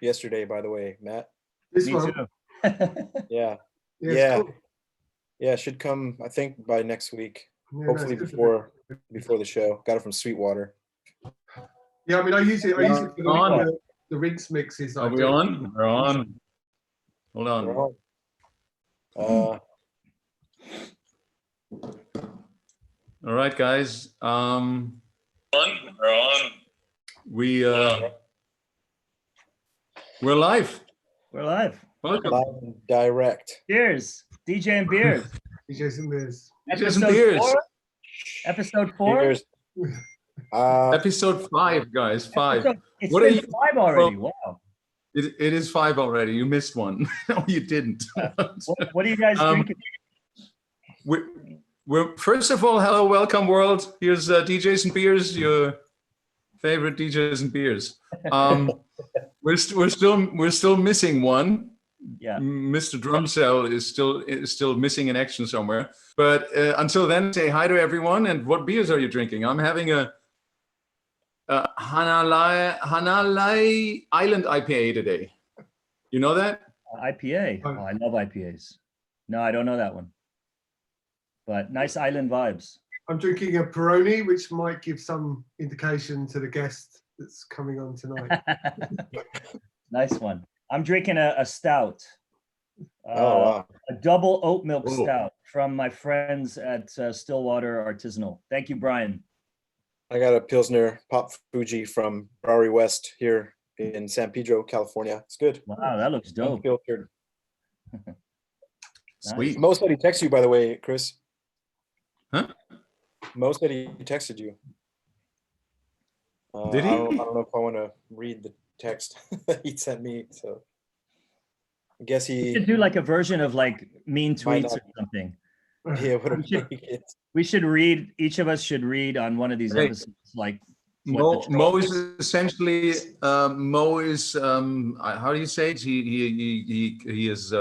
yesterday, by the way, Matt. This Me one. too. Yeah. Yeah. Cool. Yeah, should come, I think, by next week. Yeah, Hopefully before the show. Got it from Sweetwater. Yeah, I mean, I use it for on. the rinse mixes. Are we on? We're on. Hold on. We're on. All right, guys. We're on. We're live. We're live. Welcome. Live and direct. Cheers. DJ and Beers. DJs and Beers. DJs and Beers. Episode 4? Cheers. Episode 5, guys. 5. It's What been are you- 5 already. Wow. It is 5 already. You missed one. No, you didn't. What are you guys drinking? We're first of all, hello, welcome, world. Here's DJs and Beers, your favorite DJs and Beers. We're still missing one. Yeah. Mr. Drumcell is still missing in action somewhere. But until then, say hi to everyone. And what beers are you drinking? I'm having a Hanalei Island IPA today. You know that? IPA. Oh, I love IPAs. No, I don't know that one. But nice island vibes. I'm drinking a Peroni, which might give some indication to the guest that's coming on tonight. Nice one. I'm drinking a stout. Wow. A double oat milk stout from my friends at Stillwater Artisanal. Thank you, Brian. I got a Pilsner Pop Fuji from Brewery West here in San Pedro, California. It's good. Wow, that looks dope. Unfiltered. Sweet. Mo said he texted you, by the way, Chris. Huh? Mo said he texted you. Did he? I don't know if I want to read the text that he sent me. So I guess We he should do like a version of like mean tweets or something. yeah, what We should read, each of us should read on one of these Hey. episodes, like Mo is essentially Mo is how do you say it? He is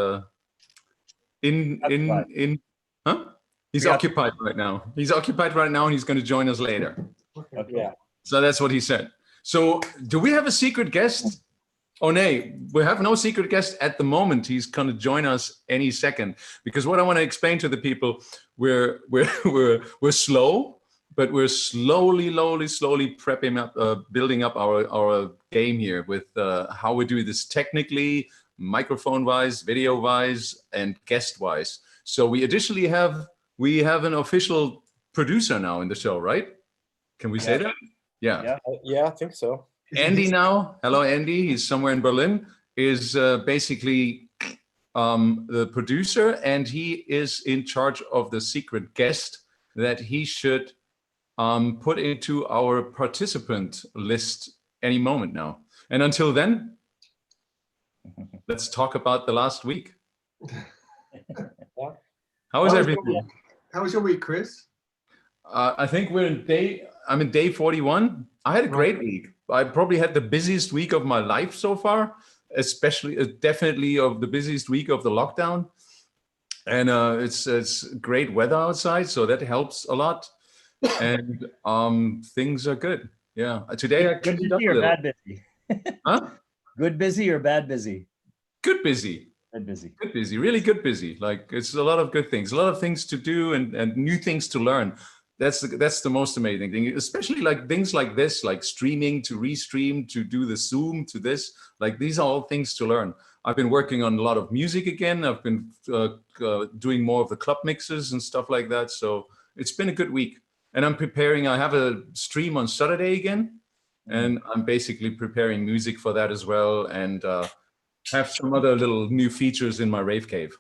in huh? He's occupied right now. He's occupied right now, and he's going to join us later. Okay. Yeah. So that's what he said. So do we have a secret guest? Oh, nay, we have no secret guest at the moment. He's going to join us any second. Because what I want to explain to the people, we're slow, but we're slowly prepping up, building up our game here with how we do this technically, microphone-wise, video-wise, and guest-wise. So we additionally have an official producer now in the show, right? Can we say that? Yeah. Yeah, I think so. Andy now, hello Andy, he's somewhere in Berlin, is basically the producer, and he is in charge of the secret guest that he should put into our participant list any moment now. And until then, let's talk about the last week. How is everything? How was your week, Chris? I think I'm in day 41. I had a great week. I probably had the busiest week of my life so far, especially definitely of the busiest week of the lockdown. And it's great weather outside, so that helps a lot. And things are good. Yeah. Today I Good cleaned up busy a or little. bad busy? Huh? Good busy or bad busy? Good busy. Good busy. Good busy, really good busy. Like it's a lot of good things, a lot of things to do and new things to learn. That's the most amazing thing, especially like things like this, like streaming to restream, to do the Zoom, to this, like these are all things to learn. I've been working on a lot of music again. I've been doing more of the club mixes and stuff like that. So it's been a good week. And I'm preparing, I have a stream on Saturday again, and I'm basically preparing music for that as well. And have some other little new features in my rave cave.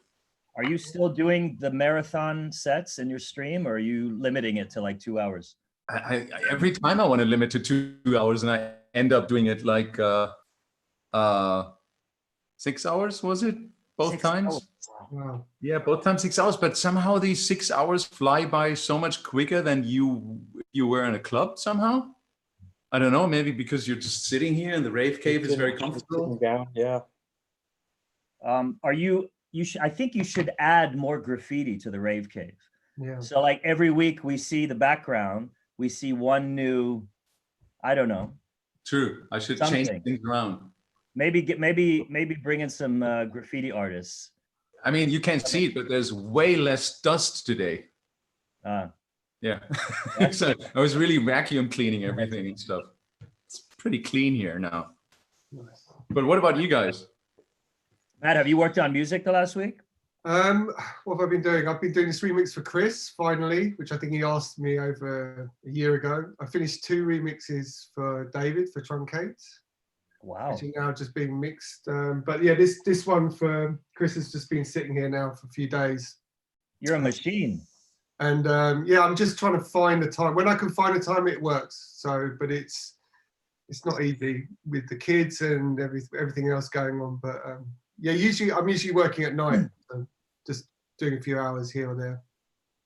Are you still doing the marathon sets in your stream, or are you limiting it to like 2 hours? I every time I want to limit to 2 hours, and I end up doing it like 6 hours, was it? Both 6 times? hours. Wow. Yeah, both times 6 hours, but somehow these 6 hours fly by so much quicker than you were in a club somehow. I don't know, maybe because you're just sitting here and the rave cave is very comfortable. Down. Yeah. I think you should add more graffiti to the rave cave. Yeah. So like every week we see the background, we see one new, I don't know. True, I should Something. change things around. maybe bring in some graffiti artists. I mean, you can't see it, but there's way less dust today. Yeah. So I was really vacuum cleaning everything and stuff. It's pretty clean here now. Nice. But what about you guys? Matt, have you worked on music the last week? What have I been doing? I've been doing this remix for Chris, finally, which I think he asked me over a year ago. I finished 2 remixes for David for Truncate. Wow. Actually now just being mixed. But yeah, this one for Chris has just been sitting here now for a few days. You're a machine. And yeah, I'm just trying to find the time. When I can find the time, it works. So, but it's not easy with the kids and everything else going on. But yeah, I'm usually working at night, so just doing a few hours here or there.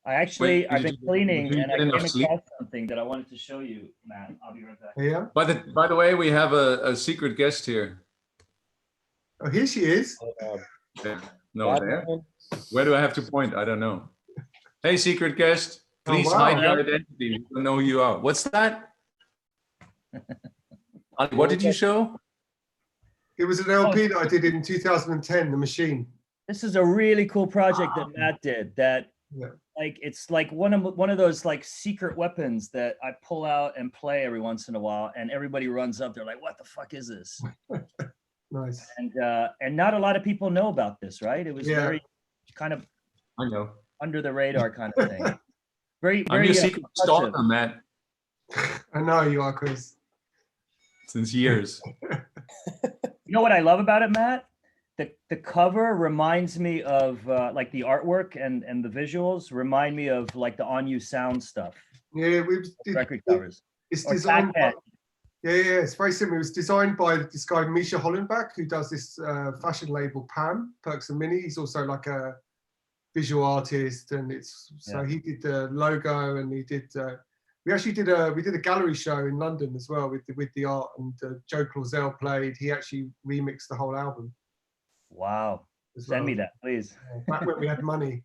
I've been cleaning and I came across something that I wanted to show you, Matt. I'll be right back. Yeah. By the way, we have a secret guest here. Oh, here she is. No, there. Where do I have to point? I don't know. Hey, secret guest, please wow. hide your identity. We don't know who you are. What's that? What did you show? It was an LP that I did in 2010, The Machine. This is a really cool project that Matt did. That like it's like one of those like secret weapons that I pull out and play every once in a while, and everybody runs up. They're like, "What the fuck is this?" Nice. And not a lot of people know about this, right? It was very kind of under the radar kind of thing. Very. I'm your secret stalker, Matt. I know you are, Chris. Since years. You know what I love about it, Matt? The cover reminds me of like the artwork and the visuals remind me of like the On You Sound stuff. Yeah, record covers. It's designed. It's very similar. It was designed by this guy Misha Hollenbach, who does this fashion label Pam Perks and Mini. He's also like a visual artist, and he did the logo, and he did. We did a gallery show in London as well with the art, and Joe Clausel played. He actually remixed the whole album. Wow! Send me that, please. Back when we had money.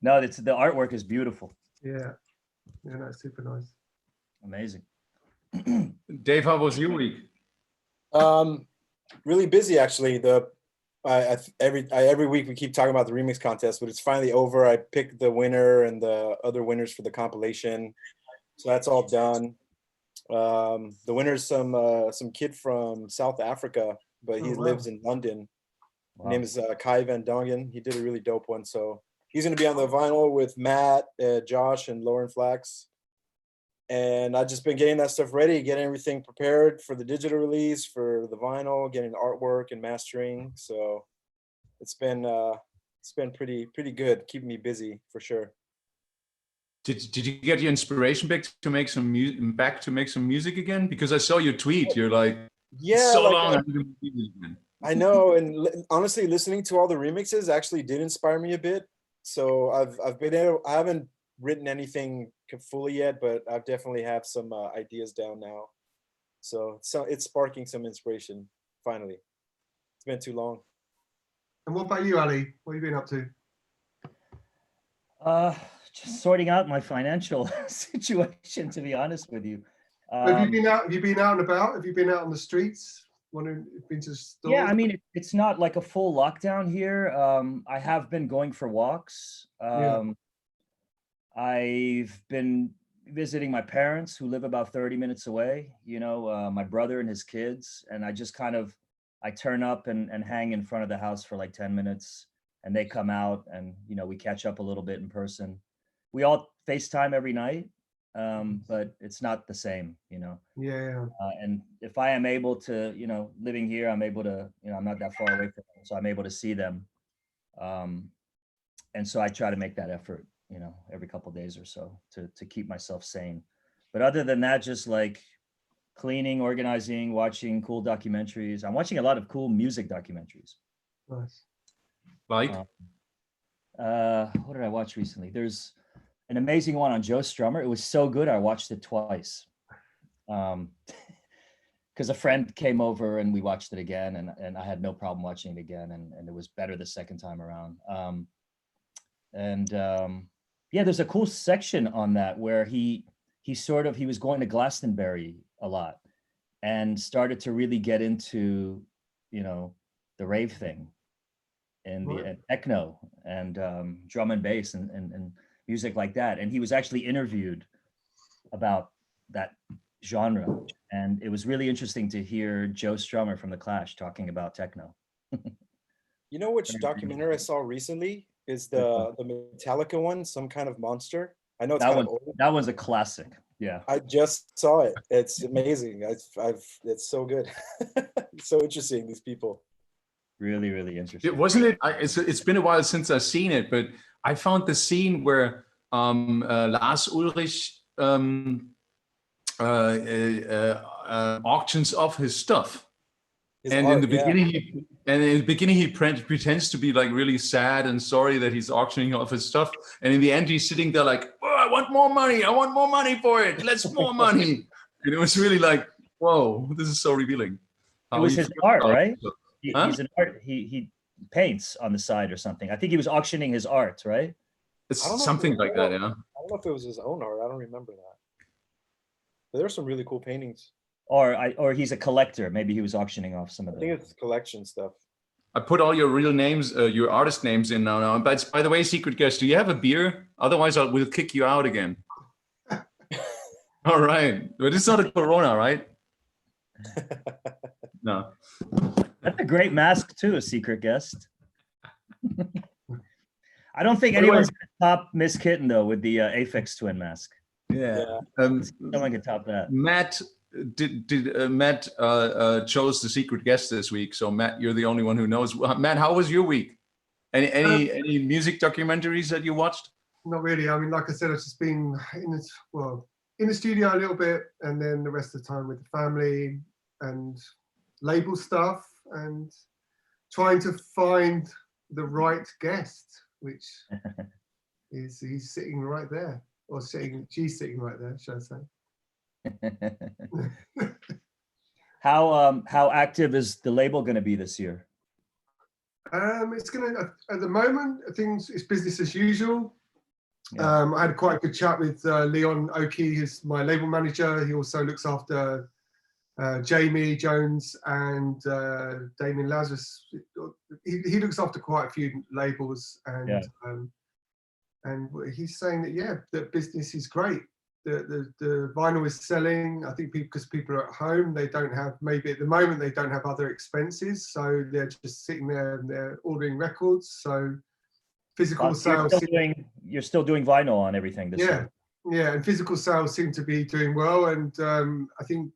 No, the artwork is beautiful. Yeah, no, super nice. Amazing. Dave, how was your week? Really busy actually. Every week we keep talking about the remix contest, but it's finally over. I picked the winner and the other winners for the compilation, so that's all done. The winner's some kid from South Africa, but he lives in London. His name is Kai Van Dongen. He did a really dope one, so he's going to be on the vinyl with Matt, Josh, and Lauren Flax. And I've just been getting that stuff ready, getting everything prepared for the digital release, for the vinyl, getting the artwork and mastering. So it's been pretty good, keeping me busy for sure. Did you get your inspiration back to make some music again? Because I saw your tweet. You're like, long. I know, and honestly, listening to all the remixes actually did inspire me a bit. So I haven't written anything fully yet, but I've definitely have some ideas down now. So it's sparking some inspiration finally. It's been too long. And what about you, Ali? What have you been up to? Just sorting out my financial situation, to be honest with you. Have you been out? Have you been out and about? Have you been out on the streets? Been to stores? Yeah, I mean, it's not like a full lockdown here. I have been going for walks. I've been visiting my parents who live about 30 minutes away, my brother and his kids. And I just I turn up and hang in front of the house for like 10 minutes and they come out and, we catch up a little bit in person. We all FaceTime every night, but it's not the same, Yeah. And if I am able to, living here, I'm able to, I'm not that far away from them, so I'm able to see them. And so I try to make that effort, every couple of days or so to keep myself sane. But other than that, just like cleaning, organizing, watching cool documentaries. I'm watching a lot of cool music documentaries. Nice. Like? What did I watch recently? There's an amazing one on Joe Strummer. It was so good, I watched it twice. Because a friend came over and we watched it again, and I had no problem watching it again, and it was better the second time around. Yeah, there's a cool section on that where he was going to Glastonbury a lot, and started to really get into, you know, the rave thing and the and techno and drum and bass and music like that. And he was actually interviewed about that genre. And it was really interesting to hear Joe Strummer from The Clash talking about techno. You know which documentary I saw recently is the Metallica one, Some Kind of Monster. I know it's That kind one, of old. that one's a classic. Yeah. I just saw it. It's amazing. It's so good. It's so interesting, these people. Really, really interesting. Wasn't it? It's been a while since I've seen it, but I found the scene where Lars Ulrich auctions off his stuff. His And art, in the yeah. beginning, he pretends to be like really sad and sorry that he's auctioning off his stuff. And in the end, he's sitting there like, "Oh, I want more money. I want more money for it. Let's more money." And it was really like, whoa, this is so revealing. It was his art, right? Huh? He's an art. He paints on the side or something. I think he was auctioning his art, right? It's I don't know something like that, yeah. I don't know if it was his own art. I don't remember that. But there's some really cool paintings. Or he's a collector. Maybe he was auctioning off some of I think them. it's collection stuff. I put all your real names, your artist names in now. But by the way, secret guest, do you have a beer? Otherwise, we'll kick you out again. All right, but it's not a Corona, right? No. That's a great mask too, a secret guest. I don't think By the way- anyone's gonna top Miss Kitten though with the Aphex Twin mask. Yeah. Someone can top that. Matt Matt chose the secret guest this week, so Matt, you're the only one who knows. Matt, how was your week? Any music documentaries that you watched? Not really. I mean, like I said, I've just been in the studio a little bit, and then the rest of the time with the family and label stuff, and trying to find the right guest, which he's sitting right there, or she's sitting right there, should I say? How active is the label going to be this year? It's gonna at the moment it's business as usual. Yeah. I had quite a good chat with Leon Oki, who's my label manager. He also looks after Jamie Jones and Damien Lazarus. He looks after quite a few labels, and he's saying that that business is great. The vinyl is selling. I think because people are at home, they don't have, maybe at the moment they don't have other expenses, so they're just sitting there and they're ordering records. So physical sales. You're still doing vinyl on everything this year. Yeah, and physical sales seem to be doing well, and I think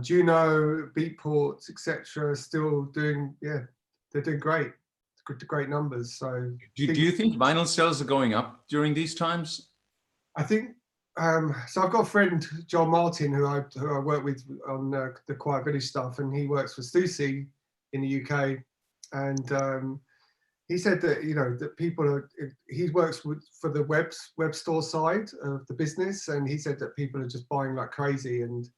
Juno, Beatport, etc. are still doing. Yeah, they're doing great. Great numbers. So do you think vinyl sales are going up during these times? I think so. I've got a friend, John Martin, who I work with on the Quiet Village stuff, and he works for Stussy in the UK, and he said that that people are. He works for the web store side of the business, and he said that people are just buying like crazy, and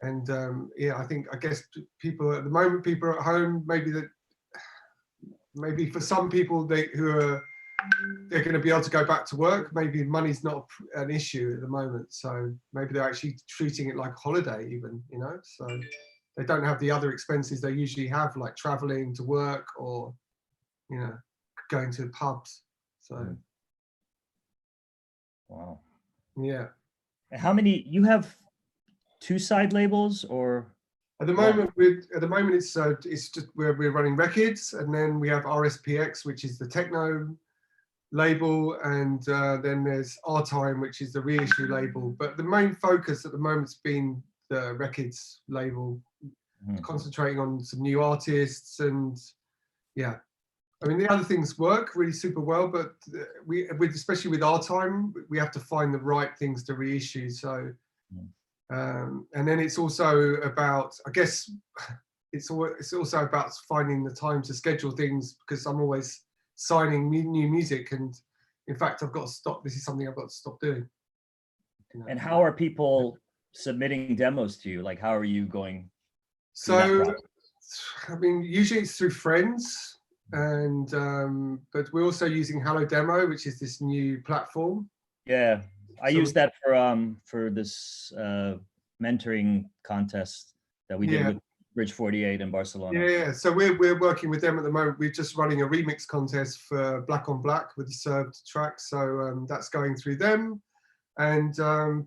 I guess people at the moment, people are at home, maybe for some people they're going to be able to go back to work. Maybe money's not an issue at the moment, so maybe they're actually treating it like a holiday, even so they don't have the other expenses they usually have, like traveling to work or going to pubs. So Wow. Yeah. How many you have? 2 side labels or? At the moment, it's just we're running records, and then we have RSPX, which is the techno label, and then there's Our Time, which is the reissue label. But the main focus at the moment's been the records label, concentrating on some new artists, and I mean the other things work really super well, but especially with Our Time, we have to find the right things to reissue. So. And then it's also about, I guess, it's also about finding the time to schedule things, because I'm always signing new music, and in fact I've got to stop. This is something I've got to stop doing. And how are people submitting demos to you? Like, how are you going? So, I mean, usually it's through friends, and but we're also using Hello Demo, which is this new platform. Yeah. I use that for this mentoring contest that we did with Bridge 48 in Barcelona. Yeah, so we're working with them at the moment. We're just running a remix contest for Black on Black with the served tracks, so that's going through them. And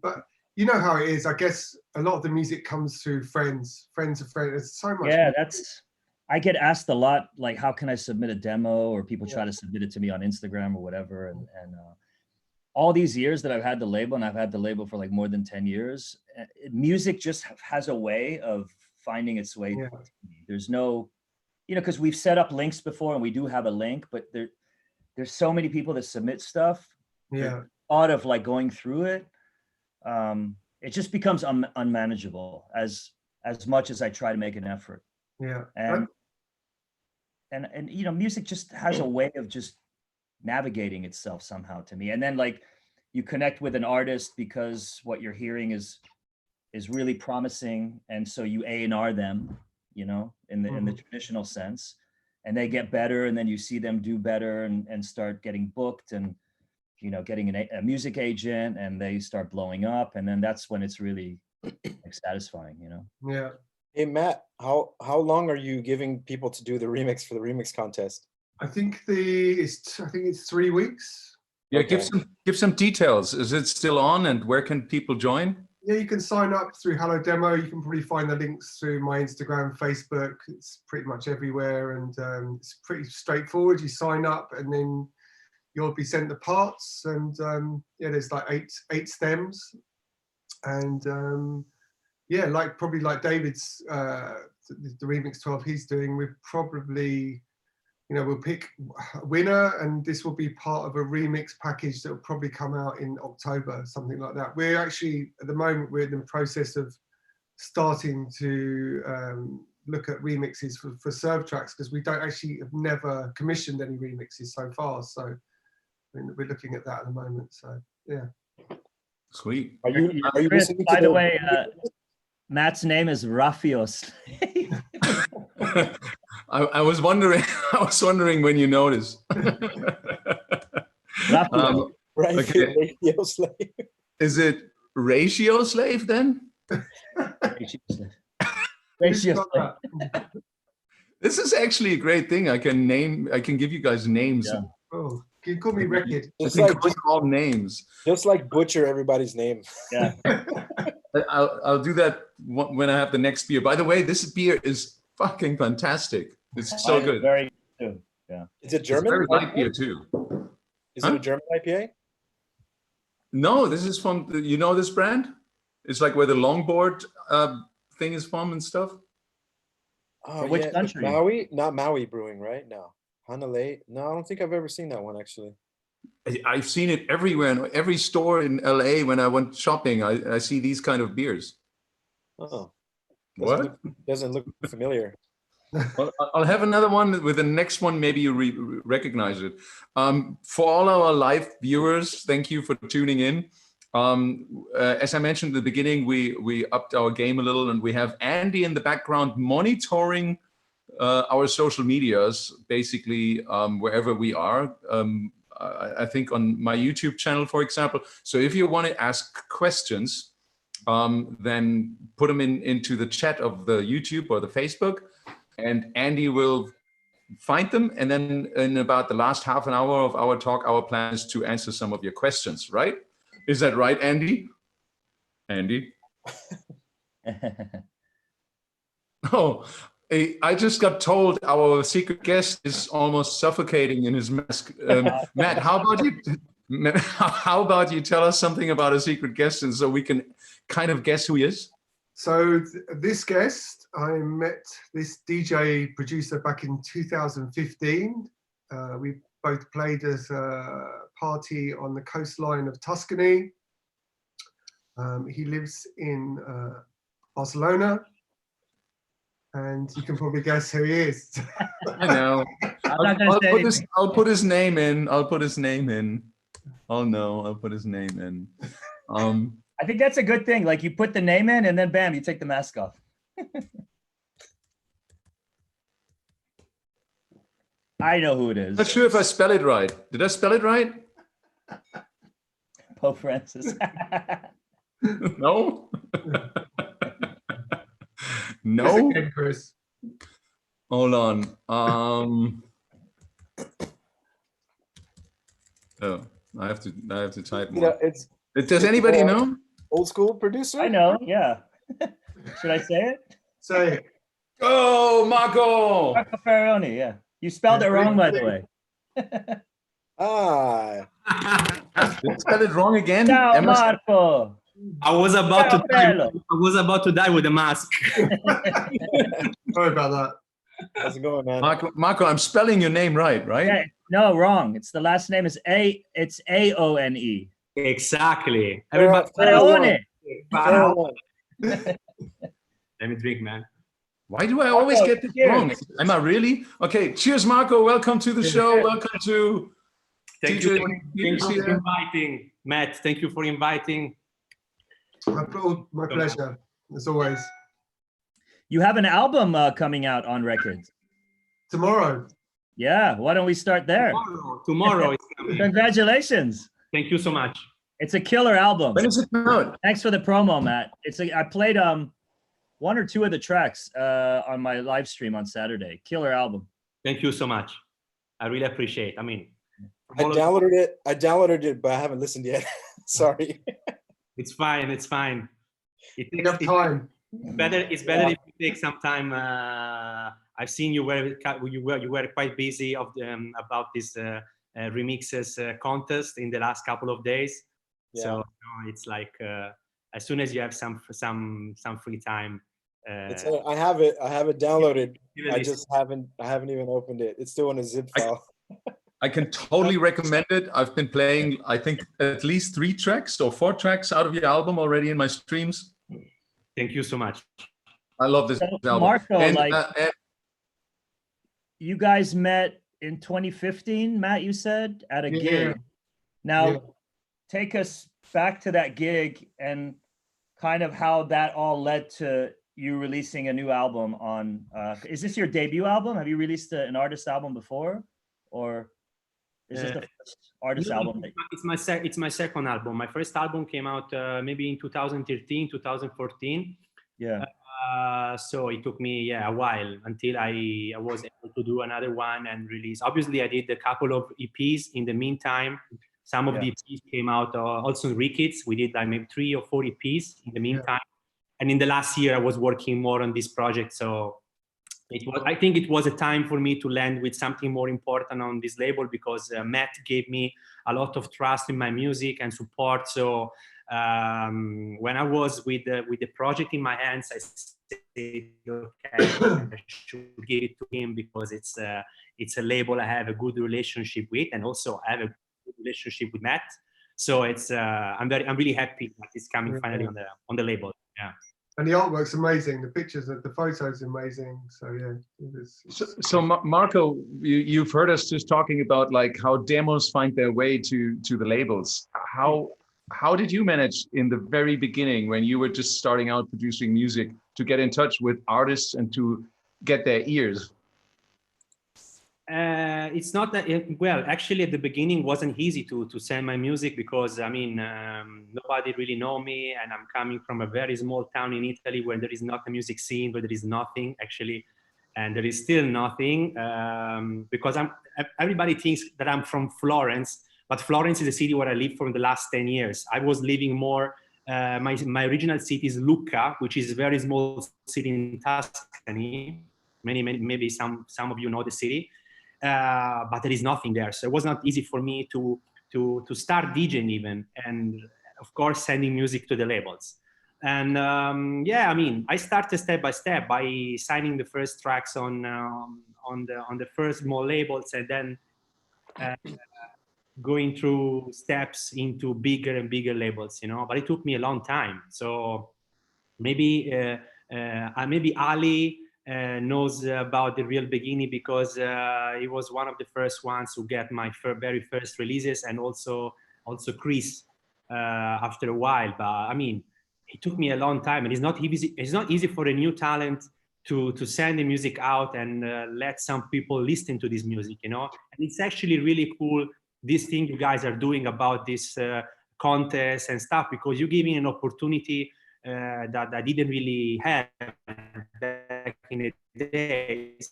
but you know how it is. I guess a lot of the music comes through friends of friends. There's so much. Yeah, I get asked a lot, like, how can I submit a demo? Or people try to submit it to me on Instagram or whatever. And all these years that I've had the label, and I've had the label for like more than 10 years, music just has a way of finding its way to me. There's no, because we've set up links before and we do have a link, but there's so many people that submit stuff. Yeah. Thought of like going through it, it just becomes unmanageable as much as I try to make an effort. Yeah. And music just has a way of just navigating itself somehow to me. And then like you connect with an artist because what you're hearing is really promising, and so you A&R them, in the traditional sense, and they get better, and then you see them do better and start getting booked and getting a music agent, and they start blowing up, and then that's when it's really like satisfying. Yeah. Hey Matt, how long are you giving people to do the remix for the remix contest? I think it's 3 weeks. Yeah, Okay. give some details. Is it still on, and where can people join? Yeah, you can sign up through Hello Demo. You can probably find the links through my Instagram, Facebook. It's pretty much everywhere, and it's pretty straightforward. You sign up, and then you'll be sent the parts, and there's like eight stems, and probably like David's the remix 12 he's doing. We're probably we'll pick a winner, and this will be part of a remix package that will probably come out in October, something like that. We're actually, at the moment, we're in the process of starting to look at remixes for serve tracks, because we have never commissioned any remixes so far. So we're looking at that at the moment. So yeah. Sweet. Are you listening By to the way, Matt's name is Rafios. I was wondering. I was wondering when you noticed. Okay. Ratio slave. Is it ratio slave then? Ratio slave. This is actually a great thing. I can give you guys names. Yeah. Oh, can you call me Record? Just all names. Just like butcher everybody's name. Yeah. I'll do that when I have the next beer. By the way, this beer is fucking fantastic. It's so good. Very good too. Yeah. Is it It's German? very light beer too. Is it a German IPA? No, this is from this brand? It's like where the longboard thing is from and stuff. Oh, Which country? Maui? Not Maui Brewing, right? No. Hanalei? No, I don't think I've ever seen that one actually. I've seen it everywhere in every store in LA. When I went shopping, I see these kind of beers. Oh. Doesn't Look familiar. Well, I'll have another one with the next one. Maybe you recognize it. For all our live viewers, thank you for tuning in. As I mentioned at the beginning, we upped our game a little, and we have Andy in the background monitoring our social medias, basically wherever we are. I think on my YouTube channel, for example. So if you want to ask questions, then put them into the chat of the YouTube or the Facebook, and Andy will find them. And then in about the last half an hour of our talk, our plan is to answer some of your questions, right? Is that right, Andy? Andy? Oh, I just got told our secret guest is almost suffocating in his mask. Matt, how about you tell us something about a secret guest, and so we can kind of guess who he is? So this guest, I met this DJ producer back in 2015. We both played as a party on the coastline of Tuscany. He lives in Barcelona, and you can probably guess who he is. I know. I'll put his name in. I'll put his name in. Oh no, I'll put his name in. I think that's a good thing. Like you put the name in, and then bam, you take the mask off. I know who it is. Not sure if I spell it right. Did I spell it right? Pope Francis. No. Guess No. again, Chris. Hold on. Oh, I have to type You know, more. it's Does anybody know? old school producer. I know, yeah. Should I say it? Say it. Oh, Marco! Marco Farioni, yeah. You spelled it wrong, by the way. Ah, Did I spell it wrong again? Ciao, Am I- Marco. I was about Ciao, to die. bello. I was about to die with a mask. Sorry about that. how's it going, man? Marco, I'm spelling your name right? Yeah, no, wrong. It's the last name is it's Aone. Exactly. Fair- Everybody. fair Faraone. Fair one. Let me drink, man. Why do I always Marco, get this cheers. wrong? Am I really? Okay, cheers, Marco. Welcome to the show. Welcome to Thank DJs you and Beers for here. inviting, Matt. Thank you for inviting. My pleasure, as always. You have an album coming out on records. Tomorrow. Yeah, why don't we start there? Tomorrow is coming. Congratulations. Thank you so much. It's a killer album. When is it out? Thanks for the promo, Matt. I played one or two of the tracks on my live stream on Saturday. Killer album. Thank you so much. I really appreciate. I mean, I downloaded it, but I haven't listened yet. Sorry. it's fine. It's fine. You have time. It's better if you take some time. I've seen you were quite busy about this remixes contest in the last couple of days. Yeah. So it's like as soon as you have some free time. I have it downloaded. Give it I a just haven't even opened it. It's still in a zip file. I can totally recommend it. I've been playing, I think, at least 3 tracks or 4 tracks out of your album already in my streams. Thank you so much. I love this So, album. Marco, And, like- and You guys met in 2015, Matt, you said, at a Yeah. gig. Now, Yeah. take us back to that gig and kind of how that all led to you releasing a new album on, is this your debut album? Have you released an artist album before? Or is this the first artist No, album? it's my second album. My first album came out maybe in 2013, 2014. Yeah. So it took me a while until I was able to do another one and release. Obviously, I did a couple of EPs in the meantime. Some of the EPs came out also in Rickets. We did like maybe 3 or 4 EPs in the meantime. And in the last year, I was working more on this project. So I think it was a time for me to land with something more important on this label because Matt gave me a lot of trust in my music and support. So when I was with the project in my hands, I said, okay, I should give it to him because it's a label I have a good relationship with, and also I have a good relationship with Matt. So it's I'm really happy that it's coming finally on the label. Yeah. And the artwork's amazing. The pictures, the photos, amazing. So yeah, it is. so Marco, you've heard us just talking about like how demos find their way to the labels. How did you manage in the very beginning when you were just starting out producing music to get in touch with artists and to get their ears? It's not that well. Actually, at the beginning, wasn't easy to send my music because I mean nobody really know me, and I'm coming from a very small town in Italy where there is not a music scene, where there is nothing actually, and there is still nothing because everybody thinks that I'm from Florence, but Florence is a city where I lived for the last 10 years. I was living more. My original city is Lucca, which is a very small city in Tuscany. Maybe some of you know the city. But there is nothing there, so it was not easy for me to start DJing even, and of course sending music to the labels. And I mean, I started step by step by signing the first tracks on the first small labels, and then going through steps into bigger and bigger labels, you know. But it took me a long time. So maybe Ali knows about the real beginning because he was one of the first ones who get my very first releases, and also Chris after a while. But I mean, it took me a long time, and it's not easy for a new talent to send the music out and let some people listen to this music, you know. And it's actually really cool, this thing you guys are doing about this contests and stuff, because you're giving an opportunity that I didn't really have back in the days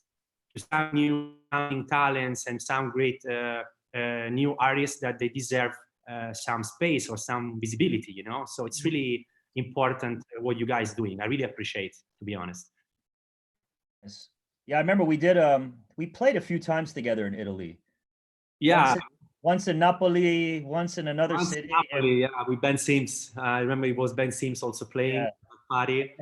to some new talents and some great new artists that they deserve some space or some visibility, you know. So it's really important what you guys doing. I really appreciate, to be honest. Yes. Yeah, I remember we played a few times together in Italy. Yeah. Once in Napoli, once in another city. Napoli, yeah, with Ben Sims. I remember it was Ben Sims also playing at the party.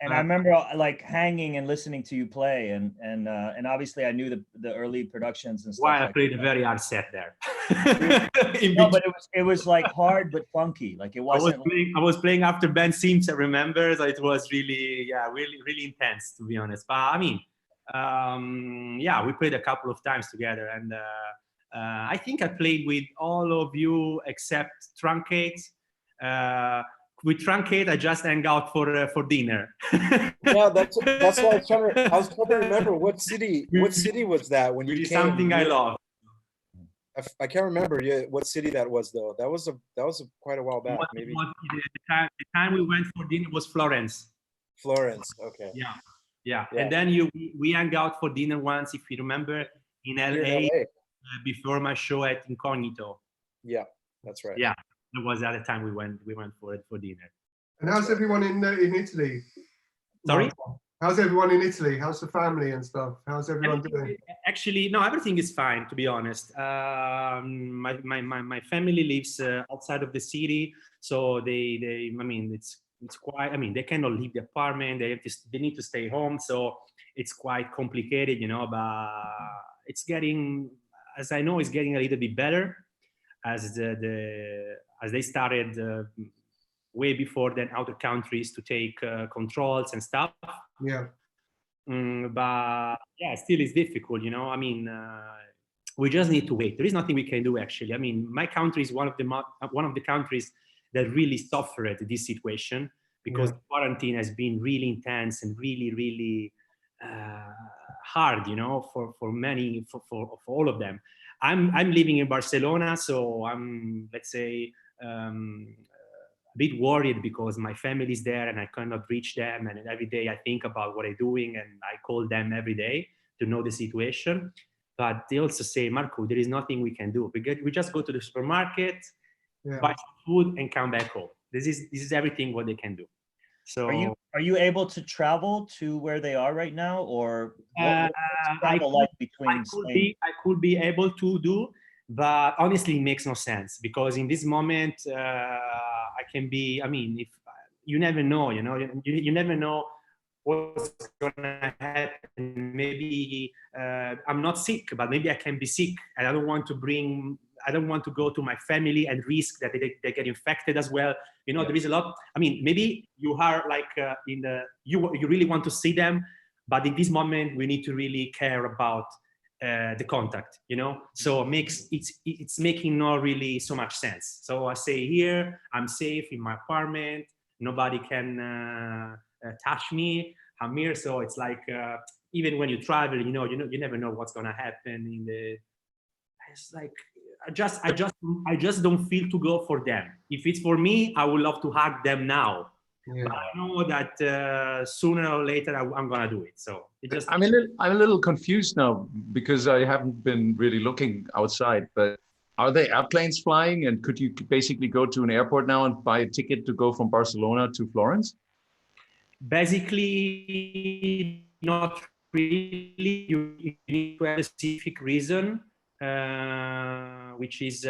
And I remember like hanging and listening to you play, and obviously I knew the early productions and stuff. Why I played a very hard set there. No, but it was like hard but funky. Like it wasn't. I was playing after Ben Sims. I remember, so it was really, yeah, really intense, to be honest. But I mean, yeah, we played a couple of times together, and I think I played with all of you except Truncate. With Truncate, I just hang out for dinner. Yeah, that's why I was trying to remember what city was that when you came. Something I love. I can't remember what city that was though. That was quite a while back. Maybe the time we went for dinner was Florence. Florence. Okay. Yeah. And then we hung out for dinner once, if you remember, in LA. Before my show at Incognito. Yeah, that's right. Yeah, it was the other time we went for dinner. And how's everyone in Italy? Sorry? How's everyone in Italy? How's the family and stuff? How's everyone doing? Actually, no, everything is fine, to be honest. My family lives outside of the city, so they I mean, it's quite, I mean, they cannot leave the apartment. They need to stay home, so it's quite complicated, you know. But it's getting, as I know, it's getting a little bit better as they started way before than other countries to take controls and stuff. Yeah. But yeah, still it's difficult, you know. I mean, we just need to wait. There is nothing we can do, actually. I mean, my country is one of the countries that really suffered this situation, because the quarantine has been really intense and really hard, you know, for all of them. I'm living in Barcelona, so I'm, let's say, a bit worried because my family is there and I cannot reach them, and every day I think about what I'm doing and I call them every day to know the situation. But they also say, Marco, there is nothing we can do. We just go to the supermarket, buy some food and come back home. This is everything what they can do. So are you able to travel to where they are right now, or what's travel like between Spain? I could be able to do, but honestly, it makes no sense, because in this moment, I can be. I mean, if you never know, you know, you never know what's gonna happen. Maybe I'm not sick, but maybe I can be sick, and I don't want to go to my family and risk that they get infected as well. You know, there is a lot. I mean, maybe you are like you really want to see them, but in this moment we need to really care about the contact. You know, so it's making not really so much sense. So I say here, I'm safe in my apartment. Nobody can touch me. I'm here, so it's like even when you travel, you never know what's gonna happen. It's like I just don't feel to go for them. If it's for me, I would love to hug them now. Yeah. But I know that sooner or later I'm gonna do it. So I'm a little confused now, because I haven't been really looking outside. But are there airplanes flying, and could you basically go to an airport now and buy a ticket to go from Barcelona to Florence? Basically, not really. You need to have a specific reason. Which is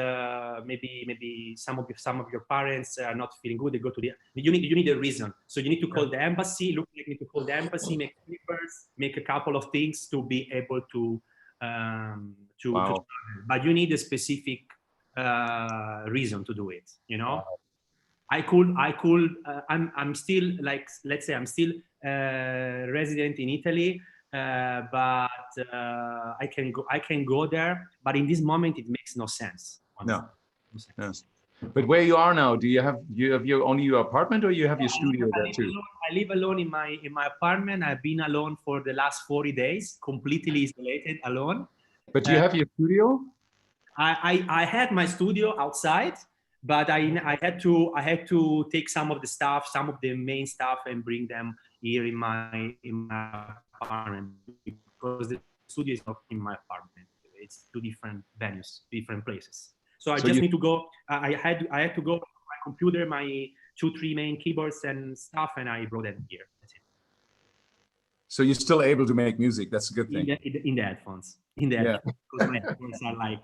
maybe some of your parents are not feeling good. They go to you need a reason. So you need to call the embassy. Look, you need to call the embassy, make papers, make a couple of things to be able to travel. But you need a specific reason to do it. You know, I could. I'm still, like, let's say I'm still resident in Italy. But I can go there, but in this moment it makes no sense. No. Yes. But where you are now, do you have only your apartment, or you have your studio there too? I live alone in my apartment. I've been alone for the last 40 days, completely isolated, alone. But do you have your studio? I had my studio outside, but I had to take some of the stuff, some of the main stuff, and bring them here in my apartment, because the studio is not in my apartment. It's two different venues, different places. So I just need to go. I had to go with my computer, my 2-3 main keyboards and stuff, and I brought them here. That's it. So you're still able to make music. That's a good thing. In the headphones. In the headphones, because my headphones are like.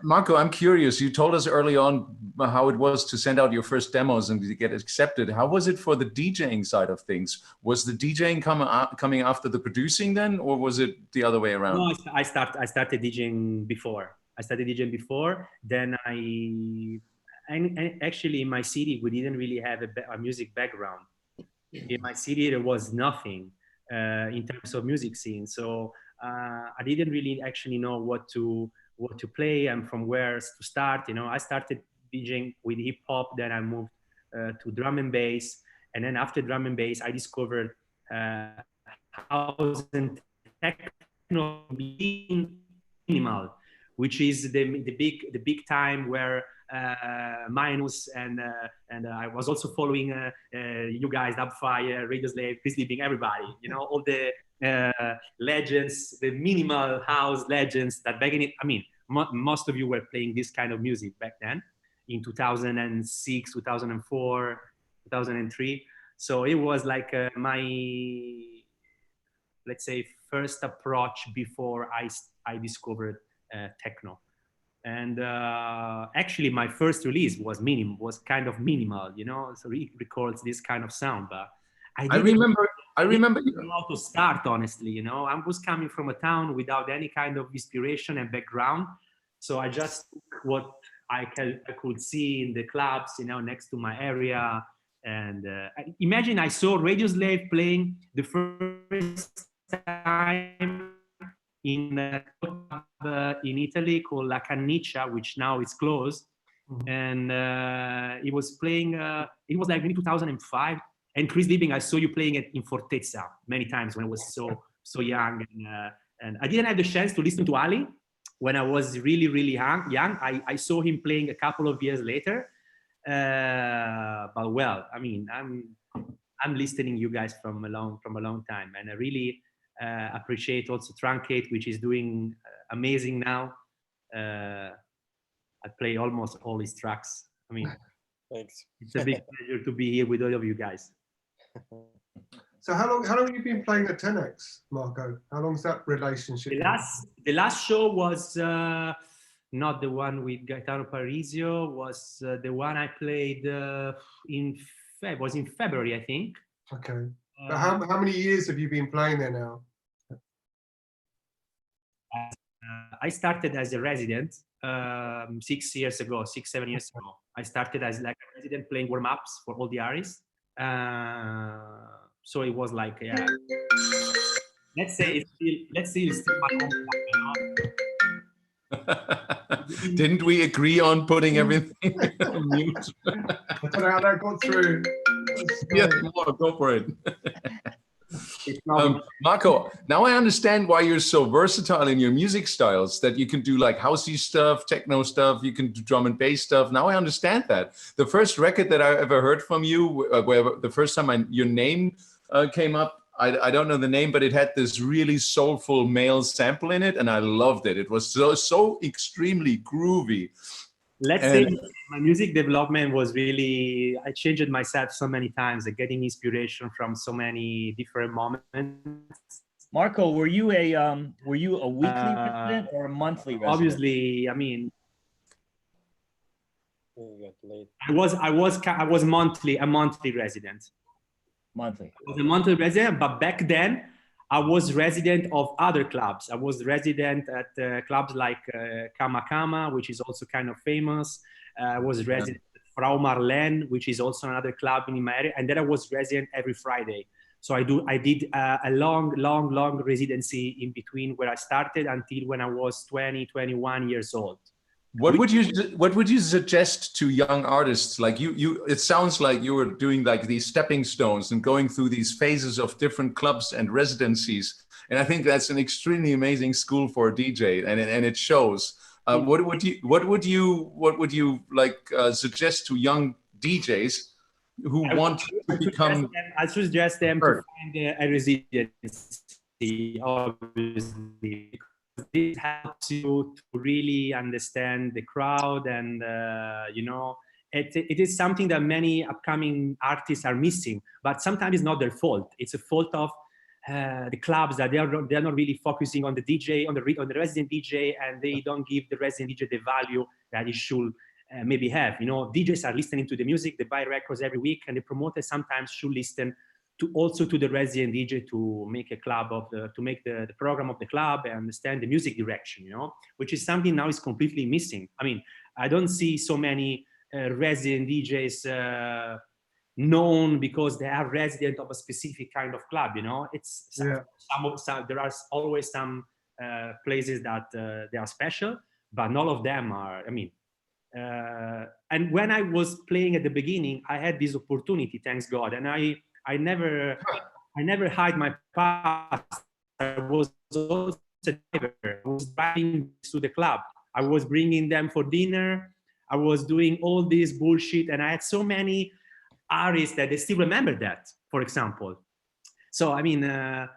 Marco, I'm curious. You told us early on how it was to send out your first demos and to get accepted. How was it for the DJing side of things? Was the DJing coming after the producing then, or was it the other way around? No, I started DJing before. Then and actually in my city we didn't really have a music background. In my city there was nothing in terms of music scene. So I didn't really actually know what to play and from where to start. You know, I started DJing with hip hop, then I moved to drum and bass, and then after drum and bass, I discovered house and techno minimal, which is the big time where Minus and I was also following you guys, Dubfire, Radio Slave, Chris Liebing, everybody. You know, all the legends, the minimal house legends that back in it. I mean, most of you were playing this kind of music back then, in 2006, 2004, 2003. So it was like my, let's say, first approach before I discovered techno. And actually, my first release was kind of minimal, you know. So it records this kind of sound, but I remember how to start, honestly. You know, I was coming from a town without any kind of inspiration and background, so I just took what I could see in the clubs, you know, next to my area. And imagine I saw Radio Slave playing the first time in a club in Italy called La Canniccia, which now is closed. Mm-hmm. And he was playing, it was like maybe 2005. And Chris Liebing, I saw you playing it in Fortezza many times when I was so young. And I didn't have the chance to listen to Ali when I was really, really young. I saw him playing a couple of years later. But well, I mean, I'm listening you guys from a long time, and I really appreciate also Truncate, which is doing amazing now. I play almost all his tracks. I mean, thanks. It's a big pleasure to be here with all of you guys. So how long have you been playing at 10X, Marco? How long's that relationship? The last show was not the one with Gaetano Parisio, was the one I played in February, I think. Okay. But how many years have you been playing there now? I started as a resident 6 years ago, 7 years ago. I started as like a resident playing warm-ups for all the artists. So it was like, yeah. Let's say it's still my home club, you know? Didn't we agree on putting everything on mute? I don't know how that got through. Yeah, go for it. Marco, now I understand why you're so versatile in your music styles, that you can do like housey stuff, techno stuff, you can do drum and bass stuff. Now I understand that. The first record that I ever heard from you, where the first time your name came up, I don't know the name, but it had this really soulful male sample in it, and I loved it. It was so extremely groovy. Let's say my music development was really, I changed myself so many times, like getting inspiration from so many different moments. Marco, were you a weekly resident or a monthly resident? Obviously, I mean, I was a monthly resident. Monthly. I was a monthly resident, but back then I was resident of other clubs. I was resident at clubs like Kama Kama, which is also kind of famous. I was resident at Frau Marlene, which is also another club in my area. And then I was resident every Friday. So I did a long residency in between where I started until when I was 21 years old. What would you suggest to young artists like you? It sounds like you were doing like these stepping stones and going through these phases of different clubs and residencies. And I think that's an extremely amazing school for a DJ, and it shows. What would you like suggest to young DJs who want to become? I suggest them to heard? find a residency, obviously, because this helps you to really understand the crowd, and you know, it is something that many upcoming artists are missing. But sometimes it's not their fault. It's a fault of the clubs, that they're not really focusing on the DJ, on the resident DJ, and they don't give the resident DJ the value that it should maybe have. You know, DJs are listening to the music, they buy records every week, and the promoters sometimes should listen to also to the resident DJ to make a club of to make the program of the club and understand the music direction. You know, which is something now is completely missing. I mean, I don't see so many resident DJs. Known because they are resident of a specific kind of club, you know. It's there are always some places that they are special, but not all of them are. I mean, and when I was playing at the beginning, I had this opportunity, thanks God, and I never hide my past. I was also a driver. I was driving to the club. I was bringing them for dinner. I was doing all this bullshit, and I had so many artists that they still remember that, for example. So I mean, for